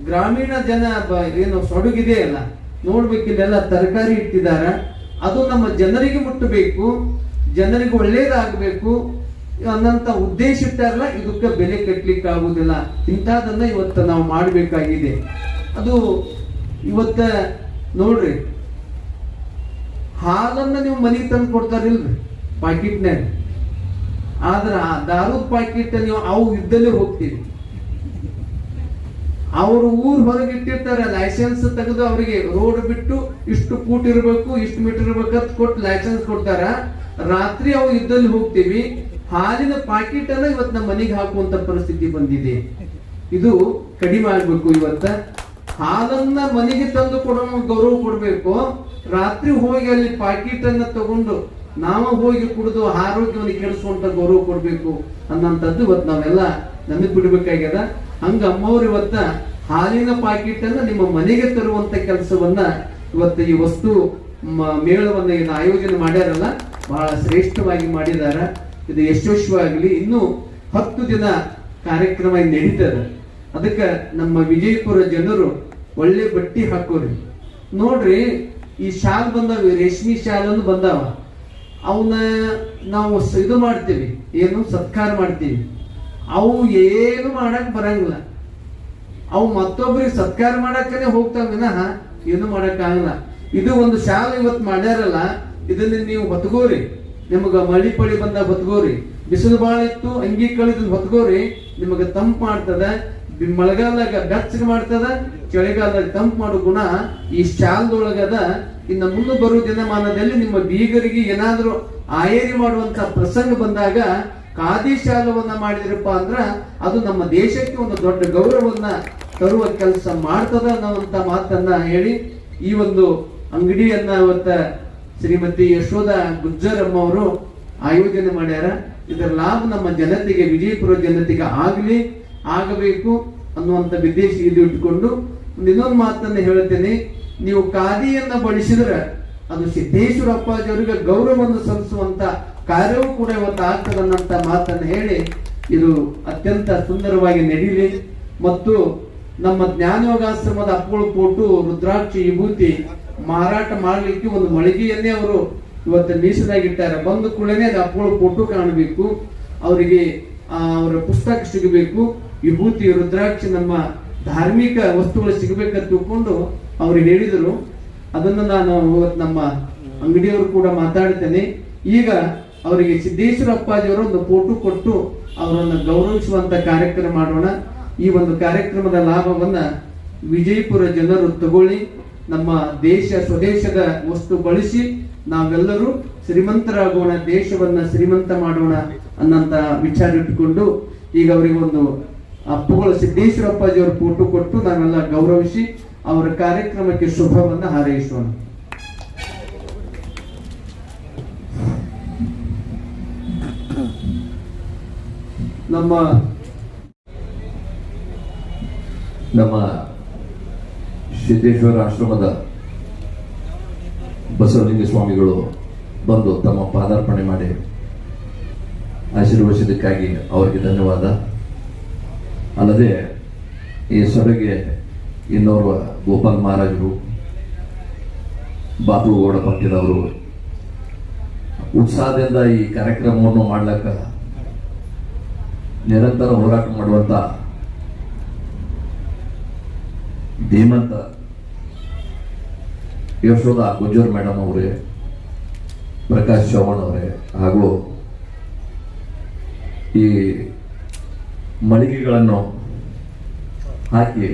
ಗ್ರಾಮೀಣ ಜನ ಏನು ಸೊಡಗಿದೆ ಅಲ್ಲ, ನೋಡ್ಬೇಕಿಲ್ಲೆಲ್ಲ ತರಕಾರಿ ಇಟ್ಟಿದಾರ, ಅದು ನಮ್ಮ ಜನರಿಗೆ ಮುಟ್ಟಬೇಕು, ಜನರಿಗೆ ಒಳ್ಳೇದಾಗಬೇಕು ಅನ್ನಂತ ಉದ್ದೇಶ ಇಟ್ಟಾರಲ್ಲ, ಇದಕ್ಕೆ ಬೆಲೆ ಕಟ್ಲಿಕ್ಕೆ ಆಗುದಿಲ್ಲ. ಇಂಥದನ್ನ ಇವತ್ತು ನಾವು ಮಾಡಬೇಕಾಗಿದೆ. ಅದು ಇವತ್ತ ನೋಡ್ರಿ, ಹಾಲನ್ನ ನೀವು ಮನೆಗೆ ತಂದು ಕೊಡ್ತಾರಿಲ್ರಿ ಪಾಕಿಟ್ನಾಗ, ಆದ್ರ ದಾರದ ಪಾಕಿಟ್ ನೀವು ಅವು ಇದ್ದಲ್ಲೇ ಹೋಗ್ತೀವಿ. ಅವರು ಊರ್ ಹೊರಗೆ ಇಟ್ಟಿರ್ತಾರೆ, ಲೈಸೆನ್ಸ್ ತೆಗೆದು ಅವರಿಗೆ ರೋಡ್ ಬಿಟ್ಟು ಇಷ್ಟು ಫೂಟ್ ಇರಬೇಕು, ಇಷ್ಟು ಮೀಟರ್ ಇರ್ಬೇಕಂತ ಕೊಟ್ಟು ಲೈಸೆನ್ಸ್ ಕೊಡ್ತಾರ. ರಾತ್ರಿ ಅವು ಇದ್ದಲ್ಲಿ ಹೋಗ್ತೀವಿ, ಹಾಲಿನ ಪಾಕಿಟ್ ಅನ್ನ ಇವತ್ತು ನಮ್ಮ ಮನೆಗೆ ಹಾಕುವಂತ ಪರಿಸ್ಥಿತಿ ಬಂದಿದೆ. ಇದು ಕಡಿಮೆ ಆಗ್ಬೇಕು. ಇವತ್ತ ಹಾಲನ್ನ ಮನೆಗೆ ತಂದು ಕೊಡೋ ಗೌರವ ಕೊಡ್ಬೇಕು, ರಾತ್ರಿ ಹೋಗಿ ಅಲ್ಲಿ ಪಾಕಿಟ್ ಅನ್ನ ತಗೊಂಡು ನಾವು ಹೋಗಿ ಕುಡಿದು ಆರೋಗ್ಯವನ್ನು ಕೆಡಿಸುವಂತ ಗೌರವ ಕೊಡ್ಬೇಕು ಅನ್ನಂತದ್ದು ಇವತ್ತು ನಾವೆಲ್ಲ ನಮಗೆ ಬಿಡ್ಬೇಕಾಗ್ಯದ. ಹಂಗ ಅಮ್ಮವ್ರು ಇವತ್ತ ಹಾಲಿನ ಪಾಕಿಟ್ ಅನ್ನ ನಿಮ್ಮ ಮನೆಗೆ ತರುವಂತ ಕೆಲಸವನ್ನ ಇವತ್ತು ಈ ವಸ್ತು ಮೇಳವನ್ನ ಏನು ಆಯೋಜನೆ ಮಾಡ್ಯಾರಲ್ಲ, ಬಹಳ ಶ್ರೇಷ್ಠವಾಗಿ ಮಾಡಿದಾರ. ಇದು ಯಶಸ್ವಿಯಾಗಲಿ. ಇನ್ನು 10 ದಿನ ಕಾರ್ಯಕ್ರಮ ನಡೀತದೆ. ಅದಕ್ಕೆ ನಮ್ಮ ವಿಜಯಪುರ ಜನರು ಒಳ್ಳೆ ಬಟ್ಟಿ ಹಾಕೋರಿ. ನೋಡ್ರಿ, ಈ ಶಾಲ್ ಬಂದಾವ, ರೇಷ್ಮೆ ಶಾಲ್ ಅನ್ನು ಬಂದಾವ, ಅವನ್ನ ನಾವು ಇದು ಮಾಡ್ತೀವಿ, ಏನು ಸತ್ಕಾರ ಮಾಡ್ತೀವಿ. ಅವು ಏನು ಮಾಡಕ್ ಬರಂಗಿಲ್ಲ, ಅವು ಮತ್ತೊಬ್ಬರಿಗೆ ಸತ್ಕಾರ ಮಾಡಕ್ಕನೆ ಹೋಗ್ತಾವ ವಿನಃ ಏನು ಮಾಡಕ್ ಆಗಲ್ಲ. ಇದು ಒಂದು ಶಾಲೆ ಇವತ್ತು ಮಾಡ್ಯಾರಲ್ಲ, ಇದನ್ನ ನೀವು ಹೊತ್ಕೋರಿ, ನಿಮಗ ಮಳಿ ಪಳಿ ಬಂದಾಗ ಹೊತ್ಕೋರಿ, ಬಿಸಿಲು ಬಾಳ ಇತ್ತು ಅಂಗಿ ಕಳಿದ್ ಹೊತ್ಕೋರಿ, ನಿಮಗ ತಂಪು ಮಾಡ್ತದ. ಮಳೆಗಾಲದಾಗ ಬೆಚ್ಚಗೆ ಮಾಡ್ತದ, ಚಳಿಗಾಲದಾಗ ತಂಪು ಮಾಡೋ ಗುಣ ಈ ಶಾಲ್ದೊಳಗದ. ಇನ್ನು ಮುಂದೆ ಬರುವ ದಿನಮಾನದಲ್ಲಿ ನಿಮ್ಮ ಬೀಗರಿಗೆ ಏನಾದ್ರೂ ಆಯೇರಿ ಮಾಡುವಂತ ಪ್ರಸಂಗ ಬಂದಾಗ ಖಾದಿ ಶಾಲವನ್ನ ಮಾಡಿದ್ರಪ್ಪ ಅಂದ್ರ ಅದು ನಮ್ಮ ದೇಶಕ್ಕೆ ಒಂದು ದೊಡ್ಡ ಗೌರವವನ್ನ ತರುವ ಕೆಲಸ ಮಾಡ್ತದ ಅನ್ನುವಂತ ಮಾತನ್ನ ಹೇಳಿ ಈ ಒಂದು ಅಂಗಡಿಯನ್ನ ಇವತ್ತ ಶ್ರೀಮತಿ ಯಶೋಧ ಗುಜ್ಜರ್ ಅಮ್ಮ ಅವರು ಆಯೋಜನೆ ಮಾಡ್ಯಾರ. ಇದರ ಲಾಭ ನಮ್ಮ ಜನತೆಗೆ, ವಿಜಯಪುರ ಜನತೆಗೆ ಆಗಬೇಕು ಅನ್ನುವಂತ ಉದ್ದೇಶ ಇದು ಇಟ್ಟುಕೊಂಡು ಇನ್ನೊಂದು ಮಾತನ್ನ ಹೇಳ್ತೇನೆ. ನೀವು ಖಾದಿಯನ್ನ ಬಳಸಿದ್ರೆ ಅದು ಸಿದ್ದೇಶ್ವರ ಅಪ್ಪಾಜಿಯವರಿಗೆ ಗೌರವವನ್ನು ಸಲ್ಲಿಸುವಂತ ಕಾರ್ಯವೂ ಕೂಡ ಇವತ್ತು ಆಗ್ತದನ್ನಂತ ಮಾತನ್ನು ಹೇಳಿ ಇದು ಅತ್ಯಂತ ಸುಂದರವಾಗಿ ನಡೀಲಿ. ಮತ್ತು ನಮ್ಮ ಜ್ಞಾನಯೋಗಾಶ್ರಮದ ಅಪ್ಪಗಳು ಕೊಟ್ಟು ರುದ್ರಾಕ್ಷಿ ವಿಭೂತಿ ಮಾರಾಟ ಮಾಡ್ಲಿಕ್ಕೆ ಒಂದು ಮಳಿಗೆಯನ್ನೇ ಅವರು ಇವತ್ತು ಮೀಸಲಾಗಿಟ್ಟಾರೆ. ಬಂದ ಕೂಡಲೇ ಅಪ್ಪಗಳು ಫೋಟೋ ಕಾಣಬೇಕು, ಅವರಿಗೆ ಅವರ ಪುಸ್ತಕ ಸಿಗಬೇಕು, ವಿಭೂತಿ ರುದ್ರಾಕ್ಷಿ ನಮ್ಮ ಧಾರ್ಮಿಕ ವಸ್ತುಗಳು ಸಿಗಬೇಕಂತ ತಿಳ್ಕೊಂಡು ಅವ್ರು ಹೇಳಿದರು. ಅದನ್ನು ನಾನು ನಮ್ಮ ಅಂಗಡಿಯವರು ಕೂಡ ಮಾತಾಡ್ತೇನೆ. ಈಗ ಅವರಿಗೆ ಸಿದ್ದೇಶ್ವರ ಅಪ್ಪಾಜಿಯವರು ಒಂದು ಫೋಟೋ ಕೊಟ್ಟು ಅವರನ್ನು ಗೌರವಿಸುವಂತ ಕಾರ್ಯಕ್ರಮ ಮಾಡೋಣ. ಈ ಒಂದು ಕಾರ್ಯಕ್ರಮದ ಲಾಭವನ್ನ ವಿಜಯಪುರ ಜನರು ತಗೊಳ್ಳಿ. ನಮ್ಮ ದೇಶ ಸ್ವದೇಶದ ವಸ್ತು ಬಳಸಿ ನಾವೆಲ್ಲರೂ ಶ್ರೀಮಂತರಾಗೋಣ, ದೇಶವನ್ನ ಶ್ರೀಮಂತ ಮಾಡೋಣ ಅನ್ನಂತ ವಿಚಾರ ಇಟ್ಟುಕೊಂಡು ಈಗ ಅವರಿಗೆ ಒಂದು ಅಪ್ಪುಗಳು ಸಿದ್ದೇಶ್ವರ ಅಪ್ಪಾಜಿಯವರು ಫೋಟೋ ಕೊಟ್ಟು ನಾವೆಲ್ಲ ಗೌರವಿಸಿ ಅವರ ಕಾರ್ಯಕ್ರಮಕ್ಕೆ ಶುಭವನ್ನ ಹಾರೈಸೋಣ. ನಮ್ಮ ಸಿದ್ದೇಶ್ವರ ಆಶ್ರಮದ ಬಸವಲಿಂಗ ಸ್ವಾಮಿಗಳು ಬಂದು ತಮ್ಮ ಪಾದಾರ್ಪಣೆ ಮಾಡಿ ಆಶೀರ್ವದಿಸಿದ್ದಕ್ಕಾಗಿ ಅವರಿಗೆ ಧನ್ಯವಾದ. ಅಲ್ಲದೆ ಈ ಸಭೆಗೆ ಇನ್ನೋರ್ವ ಗೋಪಾಲ್ ಮಹಾರಾಜರು, ಬಾಪುಗೌಡ ಪಂಟಿನವರು ಉತ್ಸಾಹದಿಂದ ಈ ಕಾರ್ಯಕ್ರಮವನ್ನು ಮಾಡ್ಲಿಕ್ಕೆ ನಿರಂತರ ಹೋರಾಟ ಮಾಡುವಂತ ಧೀಮಂತ ಯಶೋಧ ಗುಜ್ಜರ್ ಮೇಡಮ್ ಅವರೇ, ಪ್ರಕಾಶ್ ಚವ್ಹಾಣ್ ಅವರೇ, ಹಾಗೂ ಈ ಮಳಿಗೆಗಳನ್ನು ಹಾಕಿ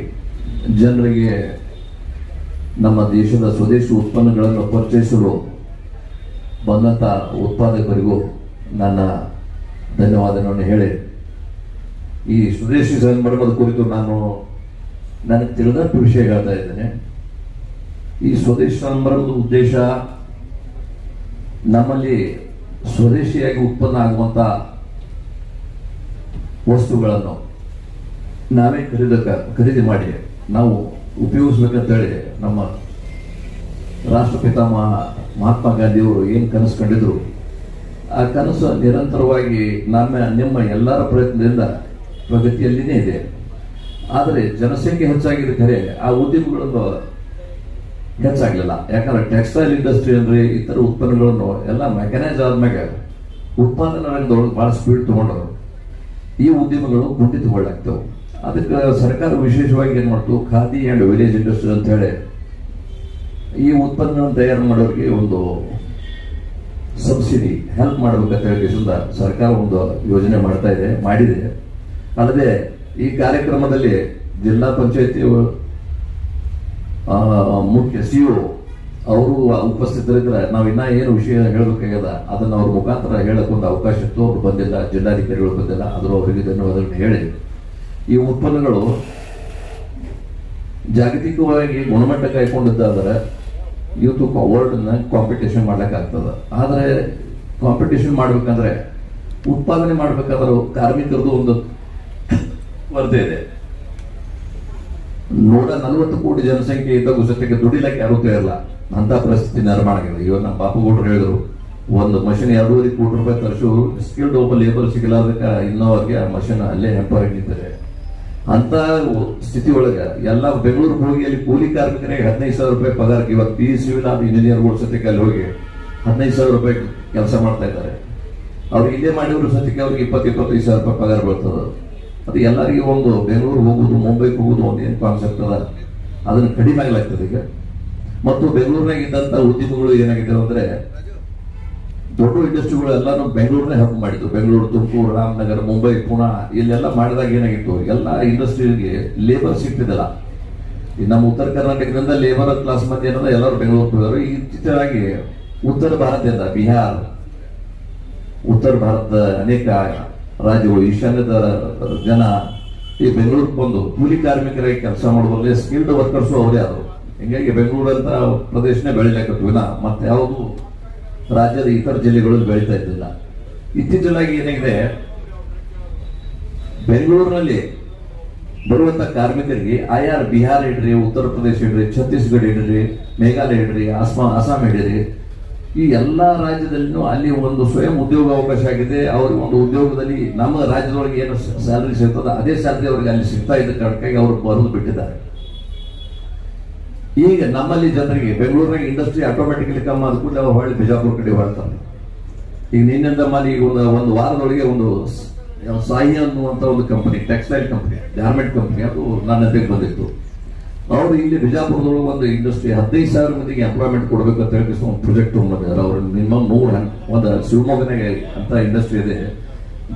ಜನರಿಗೆ ನಮ್ಮ ದೇಶದ ಸ್ವದೇಶಿ ಉತ್ಪನ್ನಗಳನ್ನು ಪರಿಚಯಿಸಲು ಬಂದಂಥ ಉತ್ಪಾದಕರಿಗೂ ನನ್ನ ಧನ್ಯವಾದಗಳನ್ನು ಹೇಳಿ, ಈ ಸ್ವದೇಶಿ ಸಂಭ್ರಮದ ಕುರಿತು ನನಗೆ ತಿಳಿದಷ್ಟು ವಿಷಯ ಹೇಳ್ತಾ ಇದ್ದೇನೆ. ಈ ಸ್ವದೇಶಿ ಸಂಭ್ರಮದ ಉದ್ದೇಶ ನಮ್ಮಲ್ಲಿ ಸ್ವದೇಶಿಯಾಗಿ ಉತ್ಪನ್ನ ಆಗುವಂತ ವಸ್ತುಗಳನ್ನು ನಾವೇ ಖರೀದಿ ಮಾಡಿ ನಾವು ಉಪಯೋಗಿಸ್ಬೇಕಂತೇಳಿ ನಮ್ಮ ರಾಷ್ಟ್ರಪಿತ ಮಹಾತ್ಮ ಗಾಂಧಿಯವರು ಏನು ಕನಸು ಕಂಡಿದ್ರು, ಆ ಕನಸು ನಿರಂತರವಾಗಿ ನಿಮ್ಮ ಎಲ್ಲರ ಪ್ರಯತ್ನದಿಂದ ಪ್ರಗತಿಯಲ್ಲಿನೇ ಇದೆ. ಆದರೆ ಜನಸಂಖ್ಯೆ ಹೆಚ್ಚಾಗಿದೆ ಖರೆ ಆ ಉದ್ಯಮಗಳನ್ನು ಹೆಚ್ಚಾಗಲಿಲ್ಲ. ಯಾಕಂದ್ರೆ ಟೆಕ್ಸ್ಟೈಲ್ ಇಂಡಸ್ಟ್ರಿ ಅಂದ್ರೆ ಇತರ ಉತ್ಪನ್ನಗಳನ್ನು ಎಲ್ಲ ಮೆಕ್ಯಾನೈಸ್ ಆದ್ಮ್ಯಾಗ ಉತ್ಪಾದನಾ ರಂಗದೊಳಗೆ ಬಹಳ ಸ್ಪೀಡ್ ತಗೊಂಡರು. ಈ ಉದ್ಯಮಗಳು ಕುಂಠಿತಗೊಳ್ಳಾಗ್ತವೆ. ಅದಕ್ಕೆ ಸರ್ಕಾರ ವಿಶೇಷವಾಗಿ ಏನ್ ಮಾಡ್ತು, ಖಾದಿ ಅಂಡ್ ವಿಲೇಜ್ ಇಂಡಸ್ಟ್ರಿ ಅಂತ ಹೇಳಿ ಈ ಉತ್ಪನ್ನಗಳನ್ನು ತಯಾರು ಮಾಡೋರಿಗೆ ಒಂದು ಸಬ್ಸಿಡಿ ಹೆಲ್ಪ್ ಮಾಡಬೇಕಂತ ಹೇಳಿ ಸರ್ಕಾರ ಒಂದು ಯೋಜನೆ ಮಾಡಿದೆ. ಅಲ್ಲದೆ ಈ ಕಾರ್ಯಕ್ರಮದಲ್ಲಿ ಜಿಲ್ಲಾ ಪಂಚಾಯತಿ ಮುಖ್ಯ ಸಿಇಒ ಅವರು ಉಪಸ್ಥಿತರಿದ್ರೆ ನಾವು ಇನ್ನ ಏನು ವಿಷಯ ಹೇಳಬೇಕಾಗ್ಯದ ಅದನ್ನ ಅವ್ರ ಮುಖಾಂತರ ಹೇಳಕ್ಕೊಂದು ಅವಕಾಶ ಇತ್ತು. ಅವ್ರು ಬಂದಿಲ್ಲ, ಜಿಲ್ಲಾಧಿಕಾರಿಗಳು ಬಂದಿಲ್ಲ, ಆದರೂ ಅವರಿಗೆ ಧನ್ಯವಾದಗಳನ್ನು ಹೇಳಿ, ಈ ಉತ್ಪನ್ನಗಳು ಜಾಗತಿಕವಾಗಿ ಗುಣಮಟ್ಟ ಕಾಯ್ಕೊಂಡಿದ್ದಾದ್ರೆ ಇವತ್ತು ವರ್ಲ್ಡ್ ಕಾಂಪಿಟೇಷನ್ ಮಾಡ್ಲಿಕ್ಕಾಗ್ತದ. ಆದರೆ ಕಾಂಪಿಟೇಷನ್ ಮಾಡ್ಬೇಕಂದ್ರೆ ಉತ್ಪಾದನೆ ಮಾಡ್ಬೇಕಾದ್ರೂ ಕಾರ್ಮಿಕರದು ಒಂದು ಕೊರತೆ ಇದೆ. 140 ಕೋಟಿ ಜನಸಂಖ್ಯೆ ಇದ್ದಾಗ ಜೊತೆಗೆ ದುಡಿಲಕ್ಕೆ ಯಾರೂ ಇಲ್ಲ ಅಂತ ಪರಿಸ್ಥಿತಿ ನಿರ್ಮಾಣ ಆಗಿದೆ. ಇವಾಗ ನಮ್ಮ ಬಾಪುಗೌಡರು ಹೇಳಿದ್ರು, ಒಂದು ಮಷಿನ್ 2.5 ಕೋಟಿ ರೂಪಾಯಿ ತರಿಸು, ಸ್ಕಿಲ್ಡ್ ಒಬ್ಬ ಲೇಬರ್ ಸಿಗಲಾರ್ದಕ್ಕೆ ಇನ್ನೂ ಅವ್ರಿಗೆ ಆ ಮಷಿನ್ ಅಲ್ಲೇ ಹೆಂಪರ್ ನಿಂತಿದೆ. ಅಂತ ಸ್ಥಿತಿ ಒಳಗೆ ಎಲ್ಲ ಬೆಂಗಳೂರಿಗೆ ಹೋಗಿ ಅಲ್ಲಿ ಕೂಲಿ ಕಾರ್ಮಿಕರಿಗೆ 15,000 ರೂಪಾಯಿ ಪಗಾರಕ್ಕೆ ಇವತ್ತು PUC ಆದ ಇಂಜಿನಿಯರ್ಗಳು ಸತ್ಯಕ್ಕೆ ಅಲ್ಲಿ ಹೋಗಿ 15,000 ರೂಪಾಯಿ ಕೆಲಸ ಮಾಡ್ತಾ ಇದ್ದಾರೆ. ಅವ್ರಿಗೆ ಇಲ್ಲೇ ಮಾಡಿದ್ರು ಸತ್ಯಕ್ಕೆ ಅವ್ರಿಗೆ 20-25,000 ರೂಪಾಯಿ ಪಗಾರ ಬರ್ತದೆ. ಅದು ಎಲ್ಲರಿಗೂ ಒಂದು ಬೆಂಗಳೂರಿಗೆ ಹೋಗುದು, ಮುಂಬೈಗೆ ಹೋಗುದು ಒಂದು ಏನು ಕಾನ್ಸೆಪ್ಟ್ ಅದ, ಅದನ್ನು ಕಡಿಮೆ ಆಗ್ಲಾಗ್ತದೆ ಈಗ. ಮತ್ತು ಬೆಂಗಳೂರಿನಾಗ ಇದ್ದಂತ ಉದ್ಯಮಗಳು ಏನಾಗಿದೆ ಅಂದ್ರೆ ದೊಡ್ಡ ಇಂಡಸ್ಟ್ರಿಗಳು ಎಲ್ಲಾನು ಬೆಂಗಳೂರನ್ನೇ ಹಬ್ ಮಾಡಿದ್ದು. ಬೆಂಗಳೂರು, ತುಮಕೂರು, ರಾಮನಗರ, ಮುಂಬೈ, ಪುಣೆ ಇಲ್ಲೆಲ್ಲ ಮಾಡಿದಾಗ ಏನಾಗಿತ್ತು, ಎಲ್ಲ ಇಂಡಸ್ಟ್ರಿಗೆ ಲೇಬರ್ ಸಿಗ್ತಿದ್ದಲ್ಲ. ನಮ್ಮ ಉತ್ತರ ಕರ್ನಾಟಕದಿಂದ ಲೇಬರ್ ಕ್ಲಾಸ್ ಮಂದಿ ಏನಂದ್ರೆ ಎಲ್ಲರೂ ಬೆಂಗಳೂರು ಹೋದರು. ಇತ್ತೀಚೆಗಾಗಿ ಉತ್ತರ ಭಾರತದಿಂದ ಬಿಹಾರ್, ಉತ್ತರ ಭಾರತದ ಅನೇಕ ರಾಜ್ಯಗಳು, ಈಶಾನ್ಯದ ಜನ ಈ ಬೆಂಗಳೂರಿಗೆ ಬಂದು ಕೂಲಿ ಕಾರ್ಮಿಕರಾಗಿ ಕೆಲಸ ಮಾಡುವಲ್ಲಿ ಸ್ಕಿಲ್ಡ್ ವರ್ಕರ್ಸು ಅವರೇ ಆದರು. ಹಿಂಗಾಗಿ ಬೆಂಗಳೂರು ಅಂತ ಪ್ರದೇಶನೇ ಬೆಳಿಲಿಕ್ಕೆ ಮತ್ತೆ ಯಾವುದು ರಾಜ್ಯದ ಇತರ ಜಿಲ್ಲೆಗಳಲ್ಲಿ ಬೆಳೀತಾ ಇದ್ದಿಲ್ಲ. ಇತ್ತೀಚೆಗಾಗಿ ಏನಾಗಿದೆ, ಬೆಂಗಳೂರಿನಲ್ಲಿ ಬರುವಂತ ಕಾರ್ಮಿಕರಿಗೆ ಬಿಹಾರ್ ಇಡ್ರಿ, ಉತ್ತರ ಪ್ರದೇಶ ಇಡ್ರಿ, ಛತ್ತೀಸ್ಗಢ ಇಡ್ರಿ, ಮೇಘಾಲಯ ಇಡ್ರಿ, ಅಸ್ಸಾಂ ಇಡ್ರಿ, ಈ ಎಲ್ಲಾ ರಾಜ್ಯದಲ್ಲಿನೂ ಅಲ್ಲಿ ಒಂದು ಸ್ವಯಂ ಉದ್ಯೋಗ ಅವಕಾಶ ಆಗಿದೆ. ಅವ್ರಿಗೆ ಒಂದು ಉದ್ಯೋಗದಲ್ಲಿ ನಮ್ಮ ರಾಜ್ಯದೊಳಗೆ ಏನು ಸ್ಯಾಲರಿ ಸಿಗ್ತದೆ ಅದೇ ಸ್ಯಾಲರಿ ಅವ್ರಿಗೆ ಅಲ್ಲಿ ಸಿಗ್ತಾ ಇದ್ದ ಕಾರಣಕ್ಕಾಗಿ ಅವರು ಬರೋದು ಬಿಟ್ಟಿದ್ದಾರೆ. ಈಗ ನಮ್ಮಲ್ಲಿ ಜನರಿಗೆ ಬೆಂಗಳೂರಿನಾಗ ಇಂಡಸ್ಟ್ರಿ ಆಟೋಮೆಟಿಕಲಿ ಕಮ್ಮಿ ಆದ ಕೂಡಲೇ ಅವ್ರು ಹೊಳ್ಳಿ ಬಿಜಾಪುರ ಕಡೆ ಬರ್ತಾರೆ. ಈಗ ನಿನ್ನಿಂದ ಮಾಡಿ ಈಗ ಒಂದು ವಾರದೊಳಗೆ ಒಂದು ಸಾಯಿ ಅನ್ನುವಂತ ಒಂದು company, textile company, garment company, ಅದು ನನ್ನ ಜೊತೆಗೆ ಬಂದಿತ್ತು. ಅವರು ಇಲ್ಲಿ ಬಿಜಾಪುರದೊಳಗೆ ಒಂದು ಇಂಡಸ್ಟ್ರಿ 15,000 ಮಂದಿಗೆ ಎಂಪ್ಲಾಯ್ಮೆಂಟ್ ಕೊಡಬೇಕು ಅಂತ ಹೇಳಿ ಒಂದು ಪ್ರಾಜೆಕ್ಟ್ ತಗೊಂಡಿದ್ದಾರೆ. ಅವ್ರು ಮಿನಿಮಮ್ 100 ಒಂದು ಶಿವಮೊಗ್ಗನಾಗೆ ಅಂತ ಇಂಡಸ್ಟ್ರಿ ಇದೆ.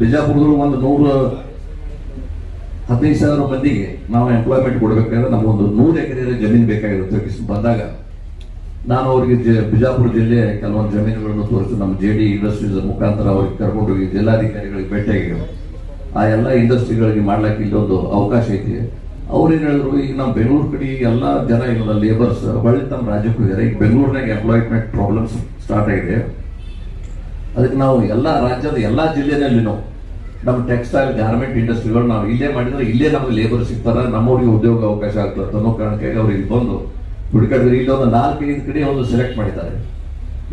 ಬಿಜಾಪುರದೊಳಗೆ ಒಂದು 115,000 ಮಂದಿಗೆ ನಾವು ಎಂಪ್ಲಾಯ್ಮೆಂಟ್ ಕೊಡಬೇಕಾದ್ರೆ ನಮಗೊಂದು 100 ಎಕರೆ ಜಮೀನು ಬೇಕಾಗಿರುತ್ತೆ. ಬಂದಾಗ ನಾನು ಅವರಿಗೆ ಬಿಜಾಪುರ ಜಿಲ್ಲೆ ಕೆಲವೊಂದು ಜಮೀನುಗಳನ್ನು ತೋರಿಸಿ ನಮ್ಮ JD ಇಂಡಸ್ಟ್ರೀಸ್ ಮುಖಾಂತರ ಅವ್ರಿಗೆ ಕರ್ಕೊಂಡೋಗಿ ಜಿಲ್ಲಾಧಿಕಾರಿಗಳಿಗೆ ಭೇಟಿಯಾಗಿ ಆ ಎಲ್ಲ ಇಂಡಸ್ಟ್ರಿಗಳಿಗೆ ಮಾಡ್ಲಿಕ್ಕೆ ಇಲ್ಲೊಂದು ಅವಕಾಶ ಐತಿ. ಅವ್ರೇನು ಹೇಳಿದ್ರು, ಈಗ ನಮ್ಮ ಬೆಂಗಳೂರು ಕಡೆ ಎಲ್ಲ ಜನ ಇಲ್ಲ ಲೇಬರ್ಸ್ ಹೊಳ್ಳಿ ತಮ್ಮ ರಾಜ್ಯಕ್ಕೆ ಹೋಗಿದ್ದಾರೆ. ಈಗ ಬೆಂಗಳೂರಿನಾಗ ಎಂಪ್ಲಾಯ್ಮೆಂಟ್ ಪ್ರಾಬ್ಲಮ್ಸ್ ಸ್ಟಾರ್ಟ್ ಆಗಿದೆ. ಅದಕ್ಕೆ ನಾವು ಎಲ್ಲ ರಾಜ್ಯದ ಎಲ್ಲ ಜಿಲ್ಲೆನಲ್ಲಿನೂ ನಮ್ಮ ಟೆಕ್ಸ್ಟೈಲ್ ಗಾರ್ಮೆಂಟ್ ಇಂಡಸ್ಟ್ರಿಗಳು ನಾವು ಇಲ್ಲೇ ಮಾಡಿದ್ರೆ ಇಲ್ಲೇ ನಮ್ಗೆ ಲೇಬರ್ ಸಿಗ್ತಾರೆ, ನಮ್ಮವ್ರಿಗೆ ಉದ್ಯೋಗ ಅವಕಾಶ ಆಗ್ತದೆ ಅನ್ನೋ ಕಾರಣಕ್ಕಾಗಿ ಅವ್ರು ಇಲ್ಲಿ ಬಂದು ಹುಡುಕಾಡಿದ್ರೆ ಇಲ್ಲಿ ಒಂದು 4-5 ಕಡೆ ಒಂದು ಸೆಲೆಕ್ಟ್ ಮಾಡಿದ್ದಾರೆ.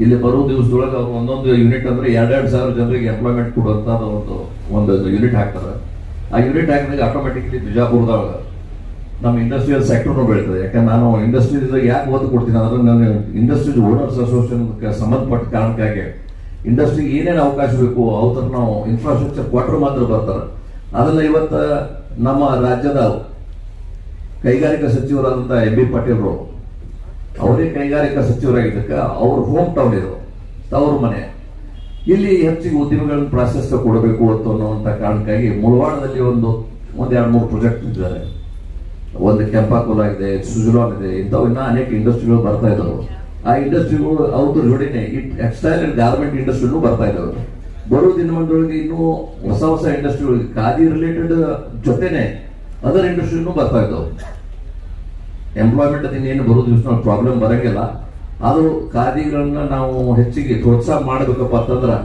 ಇಲ್ಲಿ ಬರೋ ದಿವಸದೊಳಗೆ ಅವ್ರು ಒಂದೊಂದು ಯೂನಿಟ್ ಅಂದ್ರೆ 2,000 ಜನರಿಗೆ ಎಂಪ್ಲಾಯ್ಮೆಂಟ್ ಕೊಡುವಂತ ಒಂದು ಯೂನಿಟ್ ಹಾಕ್ತಾರೆ. ಆ ಯೂನಿಟ್ ಹಾಕಿದಾಗ ಆಟೋಮೆಟಿಕ್ಲಿ ಬಿಜಾಪುರದೊಳಗೆ ನಮ್ಮ ಇಂಡಸ್ಟ್ರಿಯಲ್ ಸೆಕ್ಟರ್ನು ಬೆಳೀತದೆ. ಯಾಕಂದ್ರೆ ನಾನು ಇಂಡಸ್ಟ್ರೀಸ್ ಯಾಕೆ ಒತ್ತು ಕೊಡ್ತೀನಿ ಅಂದ್ರೆ ನಾನು ಇಂಡಸ್ಟ್ರೀಸ್ ಓನರ್ಸ್ ಅಸೋಸಿಯೇಷನ್ ಸಂಬಂಧಪಟ್ಟ ಕಾರಣಕ್ಕಾಗಿ ಇಂಡಸ್ಟ್ರಿಗೆ ಏನೇನು ಅವಕಾಶ ಬೇಕು ಅವ್ರ ನಾವು ಇನ್ಫ್ರಾಸ್ಟ್ರಕ್ಚರ್ ಕ್ವಾರ್ಟರ್ ಮಾತ್ರ ಬರ್ತಾರೆ. ಅದನ್ನ ಇವತ್ತು ನಮ್ಮ ರಾಜ್ಯದ ಕೈಗಾರಿಕಾ ಸಚಿವರಾದಂಥ ಎಂ ಬಿ ಪಾಟೀಲ್ರು ಅವರೇ ಕೈಗಾರಿಕಾ ಸಚಿವರಾಗಿದ್ದಕ್ಕೆ ಅವ್ರ ಹೋಮ್ ಟೌನ್ ಇದು, ತವರು ಮನೆ. ಇಲ್ಲಿ ಹೆಚ್ಚಿಗೆ ಉದ್ಯಮಿಗಳನ್ನ ಪ್ರಾಶಸ್ತ್ಯ ಕೊಡಬೇಕು ಅನ್ನುವಂಥ ಕಾರಣಕ್ಕಾಗಿ ಮುಳವಾಡದಲ್ಲಿ ಒಂದು 2-3 ಪ್ರಾಜೆಕ್ಟ್ ಇದ್ದಾರೆ. ಒಂದು ಕೆಂಪಾಕೋಲಾ ಇದೆ, ಸುಜಲಾನ್ ಇದೆ, ಇಂಥವು ಇನ್ನೂ ಅನೇಕ ಇಂಡಸ್ಟ್ರಿಗಳು ಬರ್ತಾ ಇದ್ದಾವೆ. ಆ ಇಂಡಸ್ಟ್ರಿಗಳು ಅವ್ರ ಜೋಡಿನೇ ಈ ಟೆಕ್ಸ್ಟೈಲ್ ಅಂಡ್ ಗಾರ್ಮೆಂಟ್ ಇಂಡಸ್ಟ್ರಿನೂ ಬರ್ತಾ ಇದ್ದಾವೆ. ಬರೋ ದಿನಮಾನದೊಳಗೆ ಇನ್ನೂ ಹೊಸ ಇಂಡಸ್ಟ್ರಿಗಳು ಖಾದಿ ರಿಲೇಟೆಡ್ ಜೊತೆನೆ ಅದರ್ ಇಂಡಸ್ಟ್ರಿನೂ ಬರ್ತಾ ಇದ್ದಾವೆ. ಎಂಪ್ಲಾಯ್ಮೆಂಟ್ ಅದನ್ನೇನು ಬರೋ ದಿವಸ ಪ್ರಾಬ್ಲಮ್ ಬರಂಗಿಲ್ಲ. ಆದರೂ ಖಾದಿಗಳನ್ನ ನಾವು ಹೆಚ್ಚಿಗೆ ಪ್ರೋತ್ಸಾಹ ಮಾಡಬೇಕಪ್ಪ ಅಂತಂದ್ರೆ